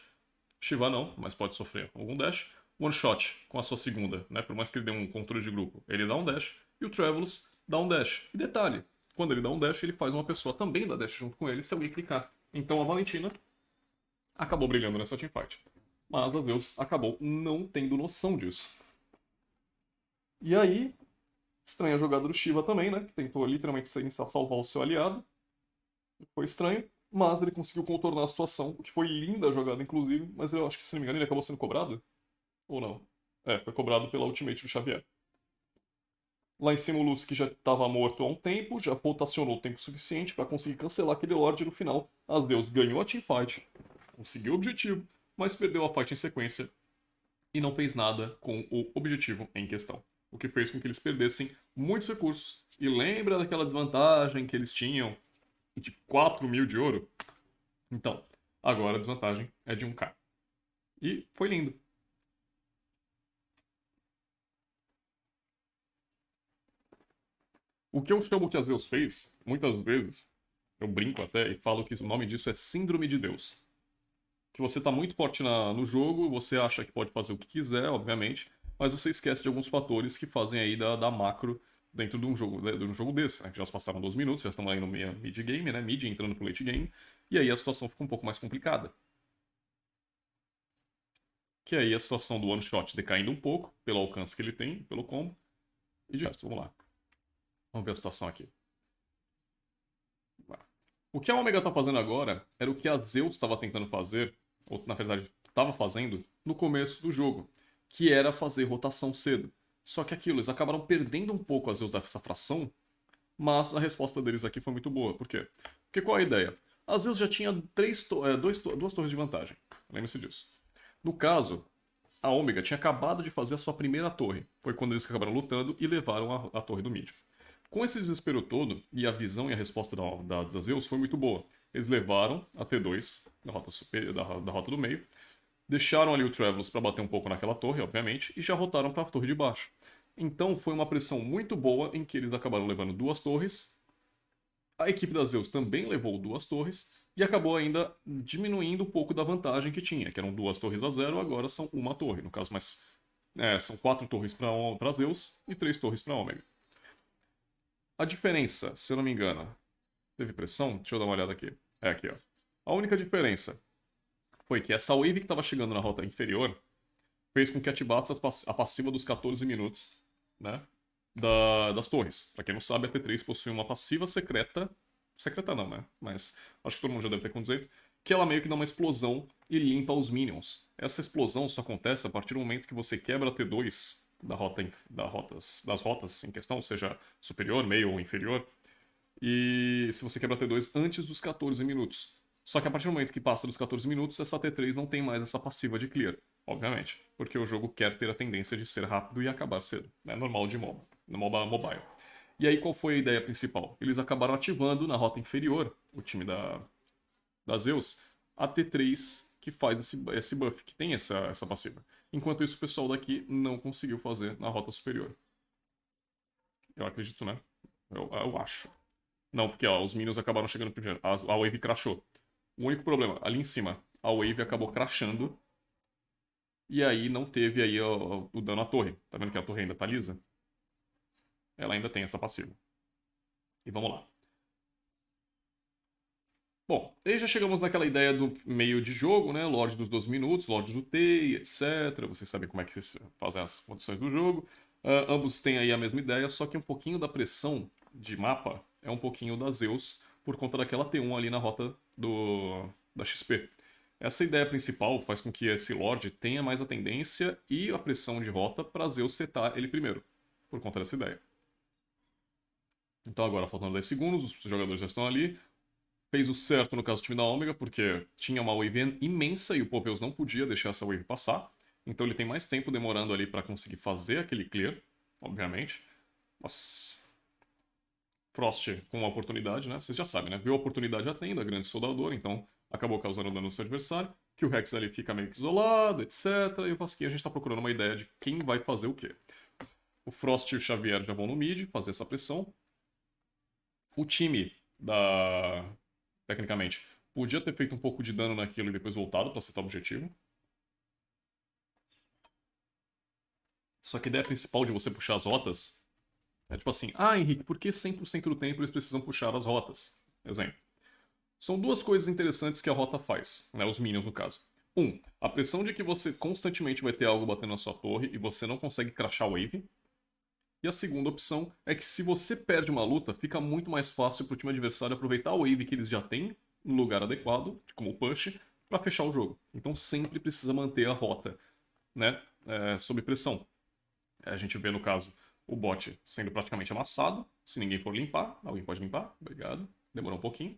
Shiva não, mas pode sofrer algum dash. one shot com a sua segunda, né? Por mais que ele dê um controle de grupo, ele dá um dash e o Travelus dá um dash. E detalhe, quando ele dá um dash, ele faz uma pessoa também dar dash junto com ele se alguém clicar. Então a Valentina acabou brilhando nessa teamfight. Mas a Zeus acabou não tendo noção disso. E aí, estranha a jogada do Shiva também, né? Que tentou literalmente salvar o seu aliado. Foi estranho, mas ele conseguiu contornar a situação, que foi linda a jogada, inclusive. Mas eu acho que, se não me engano, ele acabou sendo cobrado? Ou não? É, foi cobrado pela ultimate do Xavier. Lá em cima o Lucy, que já estava morto há um tempo, já rotacionou o tempo suficiente para conseguir cancelar aquele Lorde no final. As Deus ganhou a teamfight, conseguiu o objetivo, mas perdeu a fight em sequência e não fez nada com o objetivo em questão. O que fez com que eles perdessem muitos recursos. E lembra daquela desvantagem que eles tinham de 4.000 de ouro? Então, agora a desvantagem é de 1k. E foi lindo. O que eu chamo que a Zeus fez, muitas vezes, eu brinco até e falo que o nome disso é Síndrome de Deus. Que você está muito forte no jogo, você acha que pode fazer o que quiser, obviamente, mas você esquece de alguns fatores que fazem aí da macro dentro de um jogo desse, né? Que já se passaram 12 minutos, já estamos aí no mid-game, né? Mid entrando pro late game, e aí a situação fica um pouco mais complicada. Que aí a situação do one shot decaindo um pouco, pelo alcance que ele tem, pelo combo. E de resto, vamos lá. Vamos ver a situação aqui. O que a Omega tá fazendo agora era o que a Zeus estava tentando fazer, ou na verdade estava fazendo, no começo do jogo, que era fazer rotação cedo. Só que aquilo, eles acabaram perdendo um pouco a Zeus dessa fração, mas a resposta deles aqui foi muito boa. Por quê? Porque qual é a ideia? A Zeus já tinha duas torres de vantagem. Lembre-se disso. No caso, a Omega tinha acabado de fazer a sua primeira torre. Foi quando eles acabaram lutando e levaram a torre do mid. Com esse desespero todo, e a visão e a resposta da Zeus foi muito boa. Eles levaram a T2 da rota do meio, deixaram ali o Travelus para bater um pouco naquela torre, obviamente, e já rotaram para a torre de baixo. Então foi uma pressão muito boa em que eles acabaram levando duas torres. A equipe da Zeus também levou duas torres e acabou ainda diminuindo um pouco da vantagem que tinha, que eram 2 torres a 0, agora são uma torre. No caso, mas são 4 torres para Zeus e 3 torres para Ômega. A diferença, se eu não me engano, teve pressão? Deixa eu dar uma olhada aqui. É aqui, ó. A única diferença foi que essa wave que estava chegando na rota inferior fez com que ativasse a passiva dos 14 minutos, né? Das torres. Pra quem não sabe, a T3 possui uma passiva secreta. Secreta não, né? Mas acho que todo mundo já deve ter conhecido. Que ela meio que dá uma explosão e limpa os minions. Essa explosão só acontece a partir do momento que você quebra a T2 das rotas em questão, seja superior, meio ou inferior. E se você quebra a T2 antes dos 14 minutos. Só que a partir do momento que passa dos 14 minutos, essa T3 não tem mais essa passiva de clear, obviamente. Porque o jogo quer ter a tendência de ser rápido e acabar cedo. É normal de MOBA, no MOBA mobile. E aí qual foi a ideia principal? Eles acabaram ativando na rota inferior, o time da Zeus, a T3 que faz esse buff, que tem essa passiva. Enquanto isso, o pessoal daqui não conseguiu fazer na rota superior. Eu acredito, né? Eu acho. Não, porque ó, os minions acabaram chegando primeiro. A wave crashou. O único problema, ali em cima, a wave acabou crashando. E aí não teve aí o dano à torre. Tá vendo que a torre ainda tá lisa? Ela ainda tem essa passiva. E vamos lá. Bom, aí já chegamos naquela ideia do meio de jogo, né? Lorde dos 12 minutos, Lorde do T, etc. Vocês sabem como é que vocês fazem as condições do jogo. Ambos têm aí a mesma ideia, só que um pouquinho da pressão de mapa é um pouquinho da Zeus, por conta daquela T1 ali na rota da XP. Essa ideia principal faz com que esse Lorde tenha mais a tendência e a pressão de rota para Zeus setar ele primeiro, por conta dessa ideia. Então agora, faltando 10 segundos, os jogadores já estão ali. Fez o certo no caso do time da Omega, porque tinha uma wave imensa e o Poveus não podia deixar essa wave passar. Então ele tem mais tempo demorando ali para conseguir fazer aquele clear, obviamente. Nossa. Frost com uma oportunidade, né? Vocês já sabem, né? Viu a oportunidade atendo, a grande soldadora, então acabou causando dano no seu adversário. Que o Rex ali fica meio que isolado, etc. E o Vasquinha a gente tá procurando uma ideia de quem vai fazer o quê. O Frost e o Xavier já vão no mid fazer essa pressão. O time tecnicamente, podia ter feito um pouco de dano naquilo e depois voltado para acertar o objetivo. Só que a ideia principal de você puxar as rotas é tipo assim, ah, Henrique, por que 100% do tempo eles precisam puxar as rotas? Exemplo. São duas coisas interessantes que a rota faz, né, os minions no caso. A pressão de que você constantemente vai ter algo batendo na sua torre e você não consegue crashar a wave. E a segunda opção é que se você perde uma luta, fica muito mais fácil pro time adversário aproveitar a wave que eles já têm no lugar adequado, como o push, para fechar o jogo. Então sempre precisa manter a rota, né, sob pressão. A gente vê no caso o bot sendo praticamente amassado, se ninguém for limpar, alguém pode limpar, obrigado, demorou um pouquinho.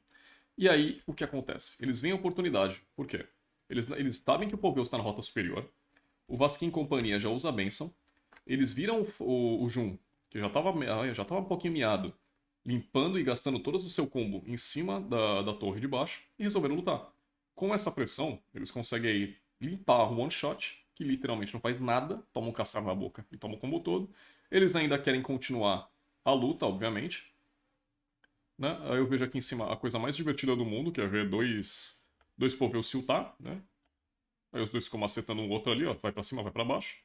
E aí, o que acontece? Eles veem a oportunidade. Por quê? Eles sabem que o Poveus está na rota superior, o Vasquinho e companhia já usa a benção, eles viram o Jun, que já tava um pouquinho miado, limpando e gastando todo o seu combo em cima da torre de baixo, e resolveram lutar. Com essa pressão, eles conseguem aí limpar o one shot, que literalmente não faz nada, toma um caçar na boca e toma o combo todo. Eles ainda querem continuar a luta, obviamente, né? Aí eu vejo aqui em cima a coisa mais divertida do mundo, que é ver dois Poveus se ultar, né? Aí os dois ficam macetando um outro ali, ó, vai pra cima, vai pra baixo.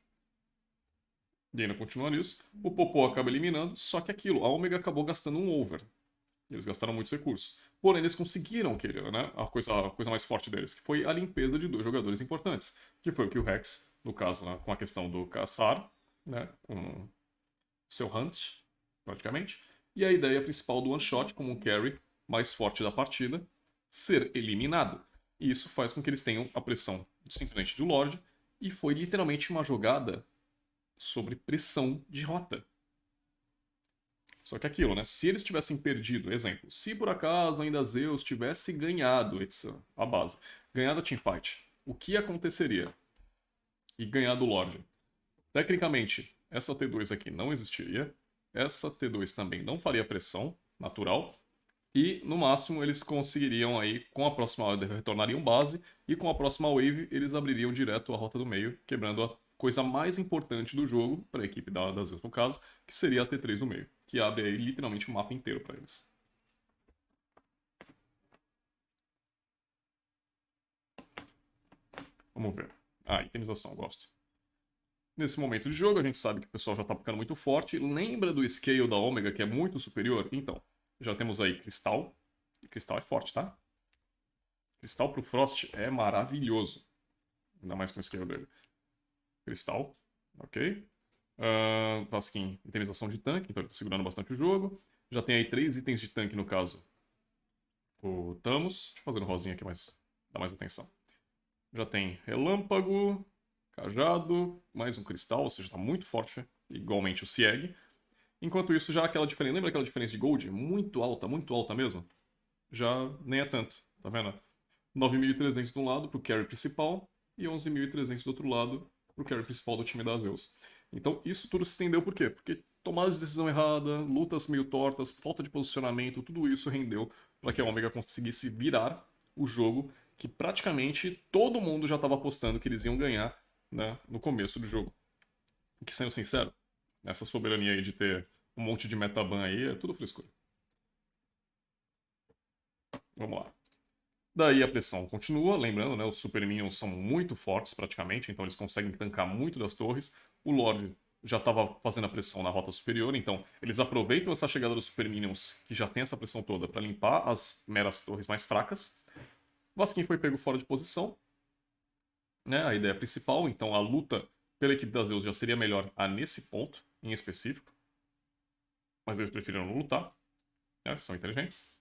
E ainda continua nisso. O Popô acaba eliminando, só que aquilo, a Omega acabou gastando um over. Eles gastaram muitos recursos. Porém, eles conseguiram querer, né? A coisa mais forte deles, que foi a limpeza de dois jogadores importantes. Que foi o Kill Rex, no caso, né, com a questão do caçar, né? Com seu Hunt, praticamente. E a ideia principal do One Shot, como um carry mais forte da partida, ser eliminado. E isso faz com que eles tenham a pressão simplesmente do Lorde, e foi literalmente uma jogada sobre pressão de rota. Só que aquilo, né? Se eles tivessem perdido, exemplo, se por acaso ainda Zeus tivesse ganhado a base, ganhado a teamfight, o que aconteceria? E ganhado o Lorde. Tecnicamente, essa T2 aqui não existiria, essa T2 também não faria pressão natural, e no máximo eles conseguiriam aí, com a próxima wave, retornariam base, e com a próxima wave eles abririam direto a rota do meio, quebrando a coisa mais importante do jogo, para a equipe da Zeus no caso, que seria a T3 do meio, que abre aí literalmente o mapa inteiro para eles. Vamos ver. Itemização, gosto. Nesse momento de jogo, a gente sabe que o pessoal já tá ficando muito forte. Lembra do scale da Omega, que é muito superior? Então, já temos aí Cristal. E Cristal é forte, tá? Cristal pro Frost é maravilhoso. Ainda mais com o scale dele. Cristal, ok. Vasquin, itemização de tanque, então ele tá segurando bastante o jogo. Já tem aí 3 itens de tanque, no caso. O Thamus. Deixa eu fazer um rosinha aqui, mas dá mais atenção. Já tem Relâmpago, Cajado, mais um Cristal, ou seja, tá muito forte, igualmente o Sieg. Enquanto isso, já aquela diferença, lembra aquela diferença de Gold? Muito alta mesmo. Já nem é tanto, tá vendo? 9.300 de um lado pro carry principal e 11.300 do outro lado pro carry principal do time da Zeus. Então isso tudo se estendeu por quê? Porque tomadas de decisão errada, lutas meio tortas, falta de posicionamento, tudo isso rendeu para que a Omega conseguisse virar o jogo que praticamente todo mundo já estava apostando que eles iam ganhar, né, no começo do jogo. E que, sendo sincero, essa soberania aí de ter um monte de metaban aí é tudo frescura. Vamos lá. Daí a pressão continua, lembrando, né, os Super Minions são muito fortes praticamente, então eles conseguem tancar muito das torres. O Lorde já estava fazendo a pressão na rota superior, então eles aproveitam essa chegada dos Super Minions, que já tem essa pressão toda, para limpar as meras torres mais fracas. Vasquin foi pego fora de posição, né, a ideia principal, então a luta pela equipe da Zeus já seria melhor nesse ponto em específico. Mas eles preferiram não lutar, né, são inteligentes.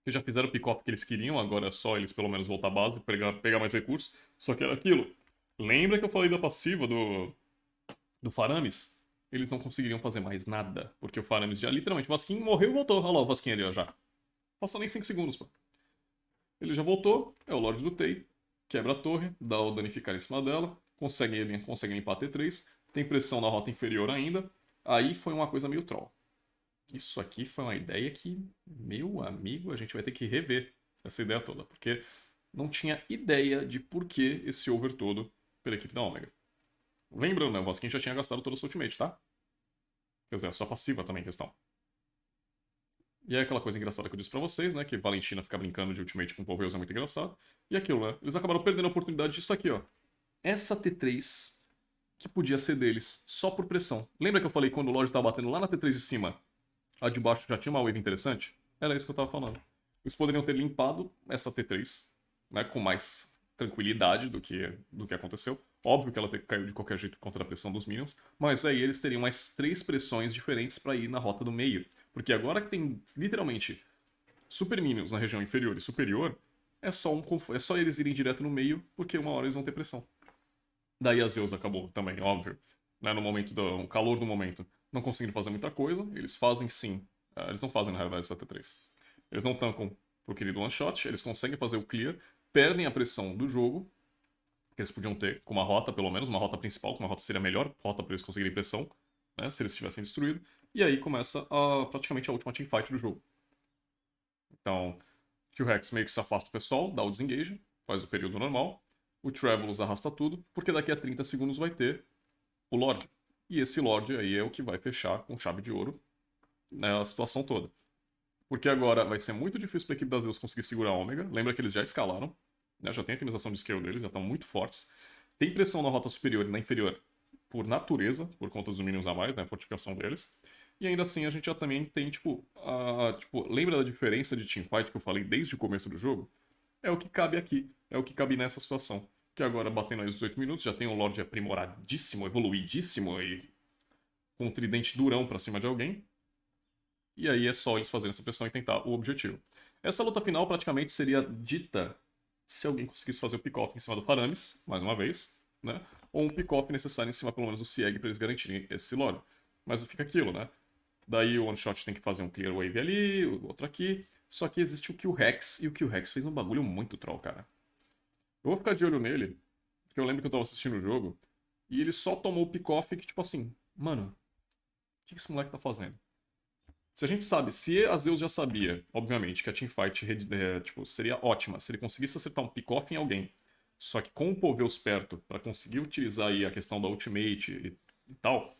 Que já fizeram o pick-off que eles queriam, agora é só eles pelo menos voltar à base, pegar mais recursos. Só que era aquilo. Lembra que eu falei da passiva do Faramis? Eles não conseguiriam fazer mais nada, porque o Faramis já literalmente, o Vasquin morreu e voltou. Olha lá o Vasquin ali, ó, já. Passa nem 5 segundos, pô. Ele já voltou, é o Lorde do Tei, quebra a torre, dá o danificar em cima dela, consegue limpar a T3, tem pressão na rota inferior ainda. Aí foi uma coisa meio troll. Isso aqui foi uma ideia que, meu amigo, a gente vai ter que rever essa ideia toda, porque não tinha ideia de por que esse over todo pela equipe da Omega. Lembrando, né, o Vasquin já tinha gastado toda a sua ultimate, tá? Quer dizer, a sua passiva também em questão. E é aquela coisa engraçada que eu disse pra vocês, né, que Valentina ficar brincando de ultimate com o Poveus é muito engraçado. E aquilo, né, eles acabaram perdendo a oportunidade disso aqui, ó. Essa T3, que podia ser deles só por pressão. Lembra que eu falei quando o Lorde tava batendo lá na T3 de cima, a de baixo já tinha uma wave interessante? Era isso que eu tava falando. Eles poderiam ter limpado essa T3, né, com mais tranquilidade do que aconteceu. Óbvio que ela caiu de qualquer jeito por conta da pressão dos minions, mas aí eles teriam mais 3 pressões diferentes para ir na rota do meio. Porque agora que tem literalmente super minions na região inferior e superior, é só eles irem direto no meio, porque uma hora eles vão ter pressão. Daí a Zeus acabou também, óbvio, né, no calor do momento, não conseguindo fazer muita coisa. Eles fazem sim, eles não fazem na realidade essa T3. Eles não tancam pro querido one shot, eles conseguem fazer o clear, perdem a pressão do jogo, que eles podiam ter com uma rota, pelo menos, uma rota principal, que uma rota seria a melhor rota para eles conseguirem pressão, né, se eles tivessem destruído. E aí começa praticamente a última teamfight do jogo. Então, o T-Rex meio que se afasta do pessoal, dá o desengage, faz o período normal. O Travelus arrasta tudo, porque daqui a 30 segundos vai ter o Lorde. E esse Lorde aí é o que vai fechar com chave de ouro, né, a situação toda. Porque agora vai ser muito difícil para a equipe das Zeus conseguir segurar a Ômega. Lembra que eles já escalaram, né, já tem a otimização de scale deles, já estão muito fortes. Tem pressão na rota superior e na inferior por natureza, por conta dos minions a mais, né, a fortificação deles. E ainda assim a gente já também tem, lembra da diferença de teamfight que eu falei desde o começo do jogo? É o que cabe aqui, é o que cabe nessa situação. Que agora, batendo aí os 18 minutos, já tem um Lorde aprimoradíssimo, evoluidíssimo e com um tridente durão pra cima de alguém. E aí é só eles fazerem essa pressão e tentar o objetivo. Essa luta final praticamente seria dita se alguém conseguisse fazer o pick-off em cima do Paramis, mais uma vez, né? Ou um pick-off necessário em cima, pelo menos, do Sieg pra eles garantirem esse Lorde. Mas fica aquilo, né? Daí o One Shot tem que fazer um Clear Wave ali, o outro aqui. Só que existe o Kill Rex, e o Kill Rex fez um bagulho muito troll, cara. Eu vou ficar de olho nele, porque eu lembro que eu tava assistindo o jogo, e ele só tomou o pick-off que, tipo assim, mano, o que esse moleque tá fazendo? Se a gente sabe, se a Zeus já sabia, obviamente, que a teamfight seria ótima se ele conseguisse acertar um pick-off em alguém, só que com o Poveus perto, pra conseguir utilizar aí a questão da ultimate e tal,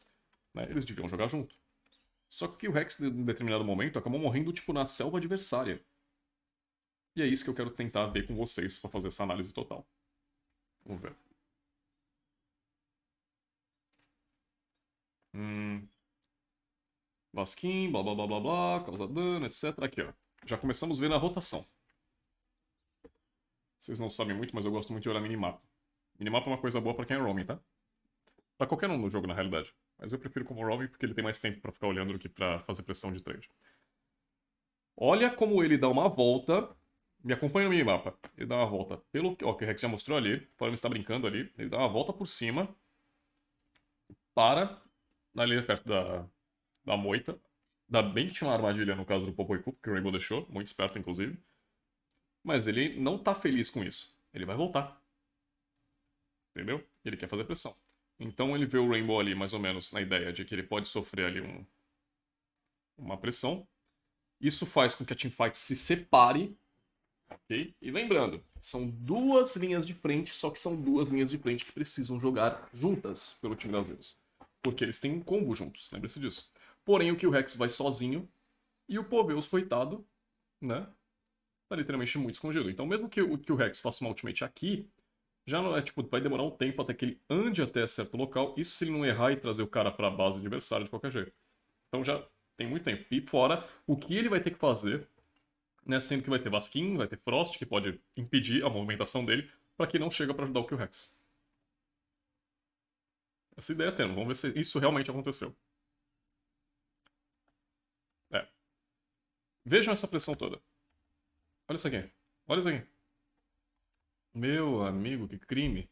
né, eles deviam jogar junto. Só que o Rex, em determinado momento, acabou morrendo, tipo, na selva adversária. E é isso que eu quero tentar ver com vocês pra fazer essa análise total. Vamos ver. Vasquim, blá blá blá blá blá, causa dano, etc. Aqui, ó. Já começamos vendo a rotação. Vocês não sabem muito, mas eu gosto muito de olhar minimapa. Minimapa é uma coisa boa pra quem é roaming, tá? Pra qualquer um no jogo, na realidade. Mas eu prefiro como roaming porque ele tem mais tempo pra ficar olhando do que pra fazer pressão de trade. Olha como ele dá uma volta. Me acompanha no minimapa. Ele dá uma volta pelo... Ó, que o Rex já mostrou ali. O Paramis está brincando ali. Ele dá uma volta por cima. Para. Ali perto da moita. Ainda bem que tinha uma armadilha no caso do Popoiku, que o Rainbow deixou. Muito esperto, inclusive. Mas ele não tá feliz com isso. Ele vai voltar. Entendeu? Ele quer fazer pressão. Então ele vê o Rainbow ali, mais ou menos, na ideia de que ele pode sofrer ali uma pressão. Isso faz com que a teamfight se separe. Ok? E lembrando, são duas linhas de frente, só que são duas linhas de frente que precisam jogar juntas pelo time das Zeus. Porque eles têm um combo juntos, lembre-se disso. Porém, o Kill Rex vai sozinho e o Poveus, coitado, né? Tá literalmente muito escondido. Então, mesmo que o Kill Rex faça uma ultimate aqui, já não é, tipo, vai demorar um tempo até que ele ande até certo local. Isso se ele não errar e trazer o cara pra base adversária de qualquer jeito. Então já tem muito tempo. E fora, o que ele vai ter que fazer, né, sendo que vai ter Vasquim, vai ter Frost, que pode impedir a movimentação dele, para que não chegue para ajudar o Kill Rex. Essa ideia é tendo. Vamos ver se isso realmente aconteceu. É. Vejam essa pressão toda. Olha isso aqui. Olha isso aqui. Meu amigo, que crime.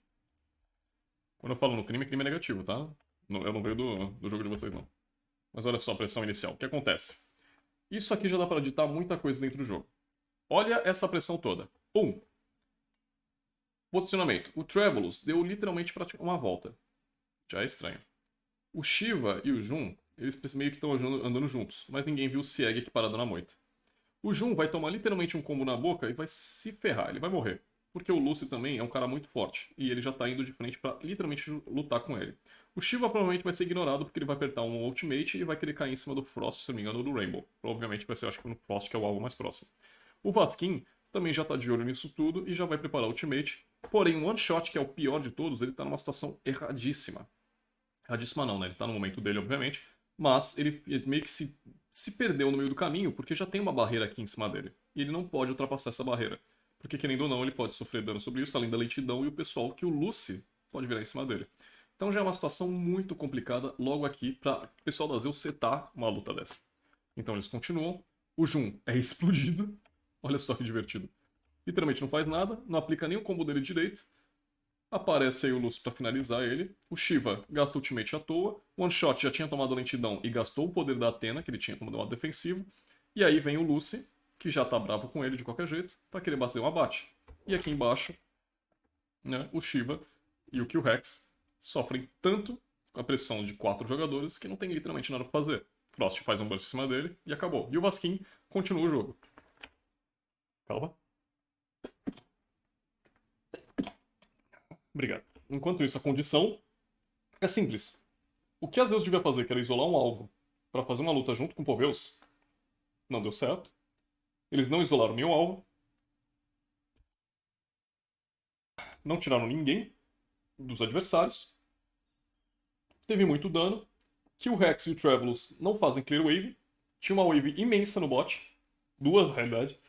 Quando eu falo no crime, crime é negativo, tá? Eu não veio do jogo de vocês, não. Mas olha só a pressão inicial. O que acontece? Isso aqui já dá para ditar muita coisa dentro do jogo. Olha essa pressão toda. Pum! Posicionamento. O Travelus deu literalmente uma volta. Já é estranho. O Shiva e o Jun, eles meio que estão andando juntos, mas ninguém viu o Sieg aqui parado na moita. O Jun vai tomar literalmente um combo na boca e vai se ferrar, ele vai morrer. Porque o Lucy também é um cara muito forte, e ele já tá indo de frente pra literalmente lutar com ele. O Shiva provavelmente vai ser ignorado porque ele vai apertar um ultimate e vai querer cair em cima do Frost, se não me engano, ou do Rainbow. Provavelmente vai ser, acho que no Frost, que é o alvo mais próximo. O Vasquim também já tá de olho nisso tudo e já vai preparar o ultimate. Porém, o One Shot, que é o pior de todos, ele tá numa situação erradíssima. Radíssima não, né? Ele tá no momento dele, obviamente. Mas ele meio que se perdeu no meio do caminho porque já tem uma barreira aqui em cima dele. E ele não pode ultrapassar essa barreira. Porque, querendo ou não, ele pode sofrer dano sobre isso, além da lentidão e o pessoal que o Lucy pode virar em cima dele. Então já é uma situação muito complicada logo aqui para o pessoal da Zeus setar uma luta dessa. Então eles continuam. O Jun é explodido. Olha só que divertido. Literalmente não faz nada, não aplica nem o combo dele direito. Aparece aí o Lucy pra finalizar ele. O Shiva gasta ultimate à toa. O One Shot já tinha tomado lentidão e gastou o poder da Athena, que ele tinha como modo defensivo. E aí vem o Lucy, que já tá bravo com ele de qualquer jeito, pra querer fazer um abate. E aqui embaixo, né, o Shiva e o Killrex sofrem tanto com a pressão de 4 jogadores que não tem literalmente nada pra fazer. Frost faz um burst em cima dele e acabou. E o Vasquin continua o jogo. Calma. Obrigado. Enquanto isso, a condição é simples. O que a Zeus devia fazer, que era isolar um alvo para fazer uma luta junto com o Poveus, não deu certo. Eles não isolaram nenhum alvo. Não tiraram ninguém dos adversários. Teve muito dano. Que o Rex e o Travelus não fazem clear wave. Tinha uma wave imensa no bot. Duas, na realidade.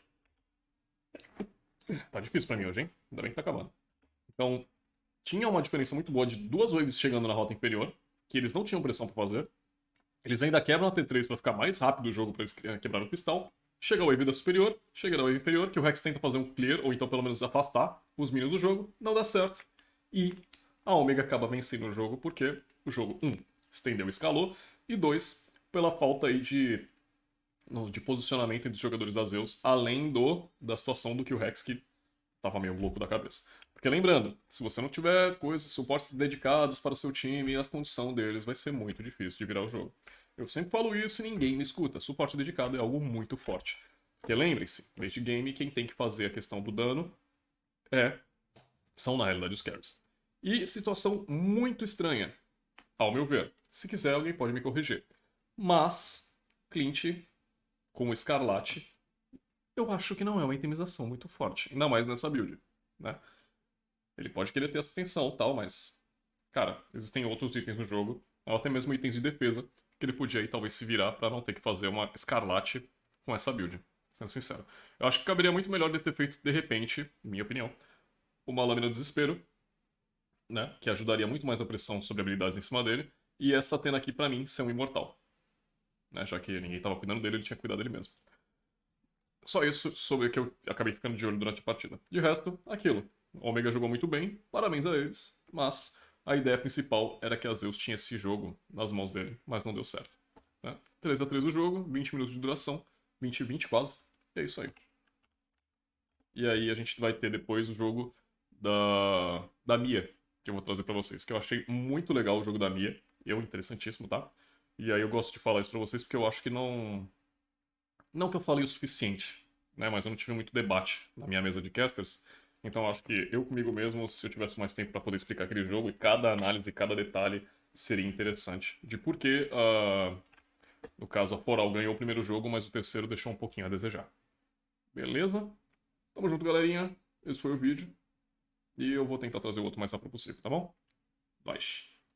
Tá difícil pra mim hoje, hein? Ainda bem que tá acabando. Então, tinha uma diferença muito boa de 2 waves chegando na rota inferior, que eles não tinham pressão pra fazer. Eles ainda quebram a T3 pra ficar mais rápido o jogo pra eles quebrarem o cristal. Chega a wave da superior, chega a wave inferior, que o Rex tenta fazer um clear, ou então pelo menos afastar os minions do jogo. Não dá certo. E a Omega acaba vencendo o jogo porque o jogo, 1, estendeu e escalou, e 2, pela falta aí de posicionamento entre os jogadores da Zeus, além da situação do Killrex, que tava meio louco da cabeça. Porque lembrando, se você não tiver suportes dedicados para o seu time, a condição deles vai ser muito difícil de virar o jogo. Eu sempre falo isso e ninguém me escuta. Suporte dedicado é algo muito forte. Porque lembrem-se, late game, quem tem que fazer a questão do dano são na realidade os carries. E situação muito estranha, ao meu ver. Se quiser, alguém pode me corrigir. Mas, Clint, com o Escarlate, eu acho que não é uma itemização muito forte. Ainda mais nessa build, né? Ele pode querer ter essa atenção e tal, mas... Cara, existem outros itens no jogo, ou até mesmo itens de defesa, que ele podia aí talvez se virar pra não ter que fazer uma Escarlate com essa build, sendo sincero. Eu acho que caberia muito melhor ele ter feito, de repente, minha opinião, uma Lâmina do Desespero, né? Que ajudaria muito mais a pressão sobre habilidades em cima dele, e essa Athena aqui, pra mim, ser um imortal. Né? Já que ninguém tava cuidando dele, ele tinha que cuidar dele mesmo. Só isso sobre o que eu acabei ficando de olho durante a partida. De resto, aquilo. O Omega jogou muito bem, parabéns a eles, mas a ideia principal era que a Zeus tinha esse jogo nas mãos dele, mas não deu certo. Né? 3x3 o jogo, 20 minutos de duração, 20 quase, e é isso aí. E aí a gente vai ter depois o jogo da Mia, que eu vou trazer pra vocês, que eu achei muito legal o jogo da Mia, interessantíssimo, tá? E aí eu gosto de falar isso pra vocês porque eu acho que não que eu falei o suficiente, né? Mas eu não tive muito debate na minha mesa de casters. Então eu acho que eu comigo mesmo, se eu tivesse mais tempo para poder explicar aquele jogo, e cada análise, cada detalhe seria interessante. De por que, no caso, a Foral ganhou o primeiro jogo, mas o terceiro deixou um pouquinho a desejar. Beleza? Tamo junto, galerinha. Esse foi o vídeo. E eu vou tentar trazer o outro mais rápido possível, tá bom? Vai.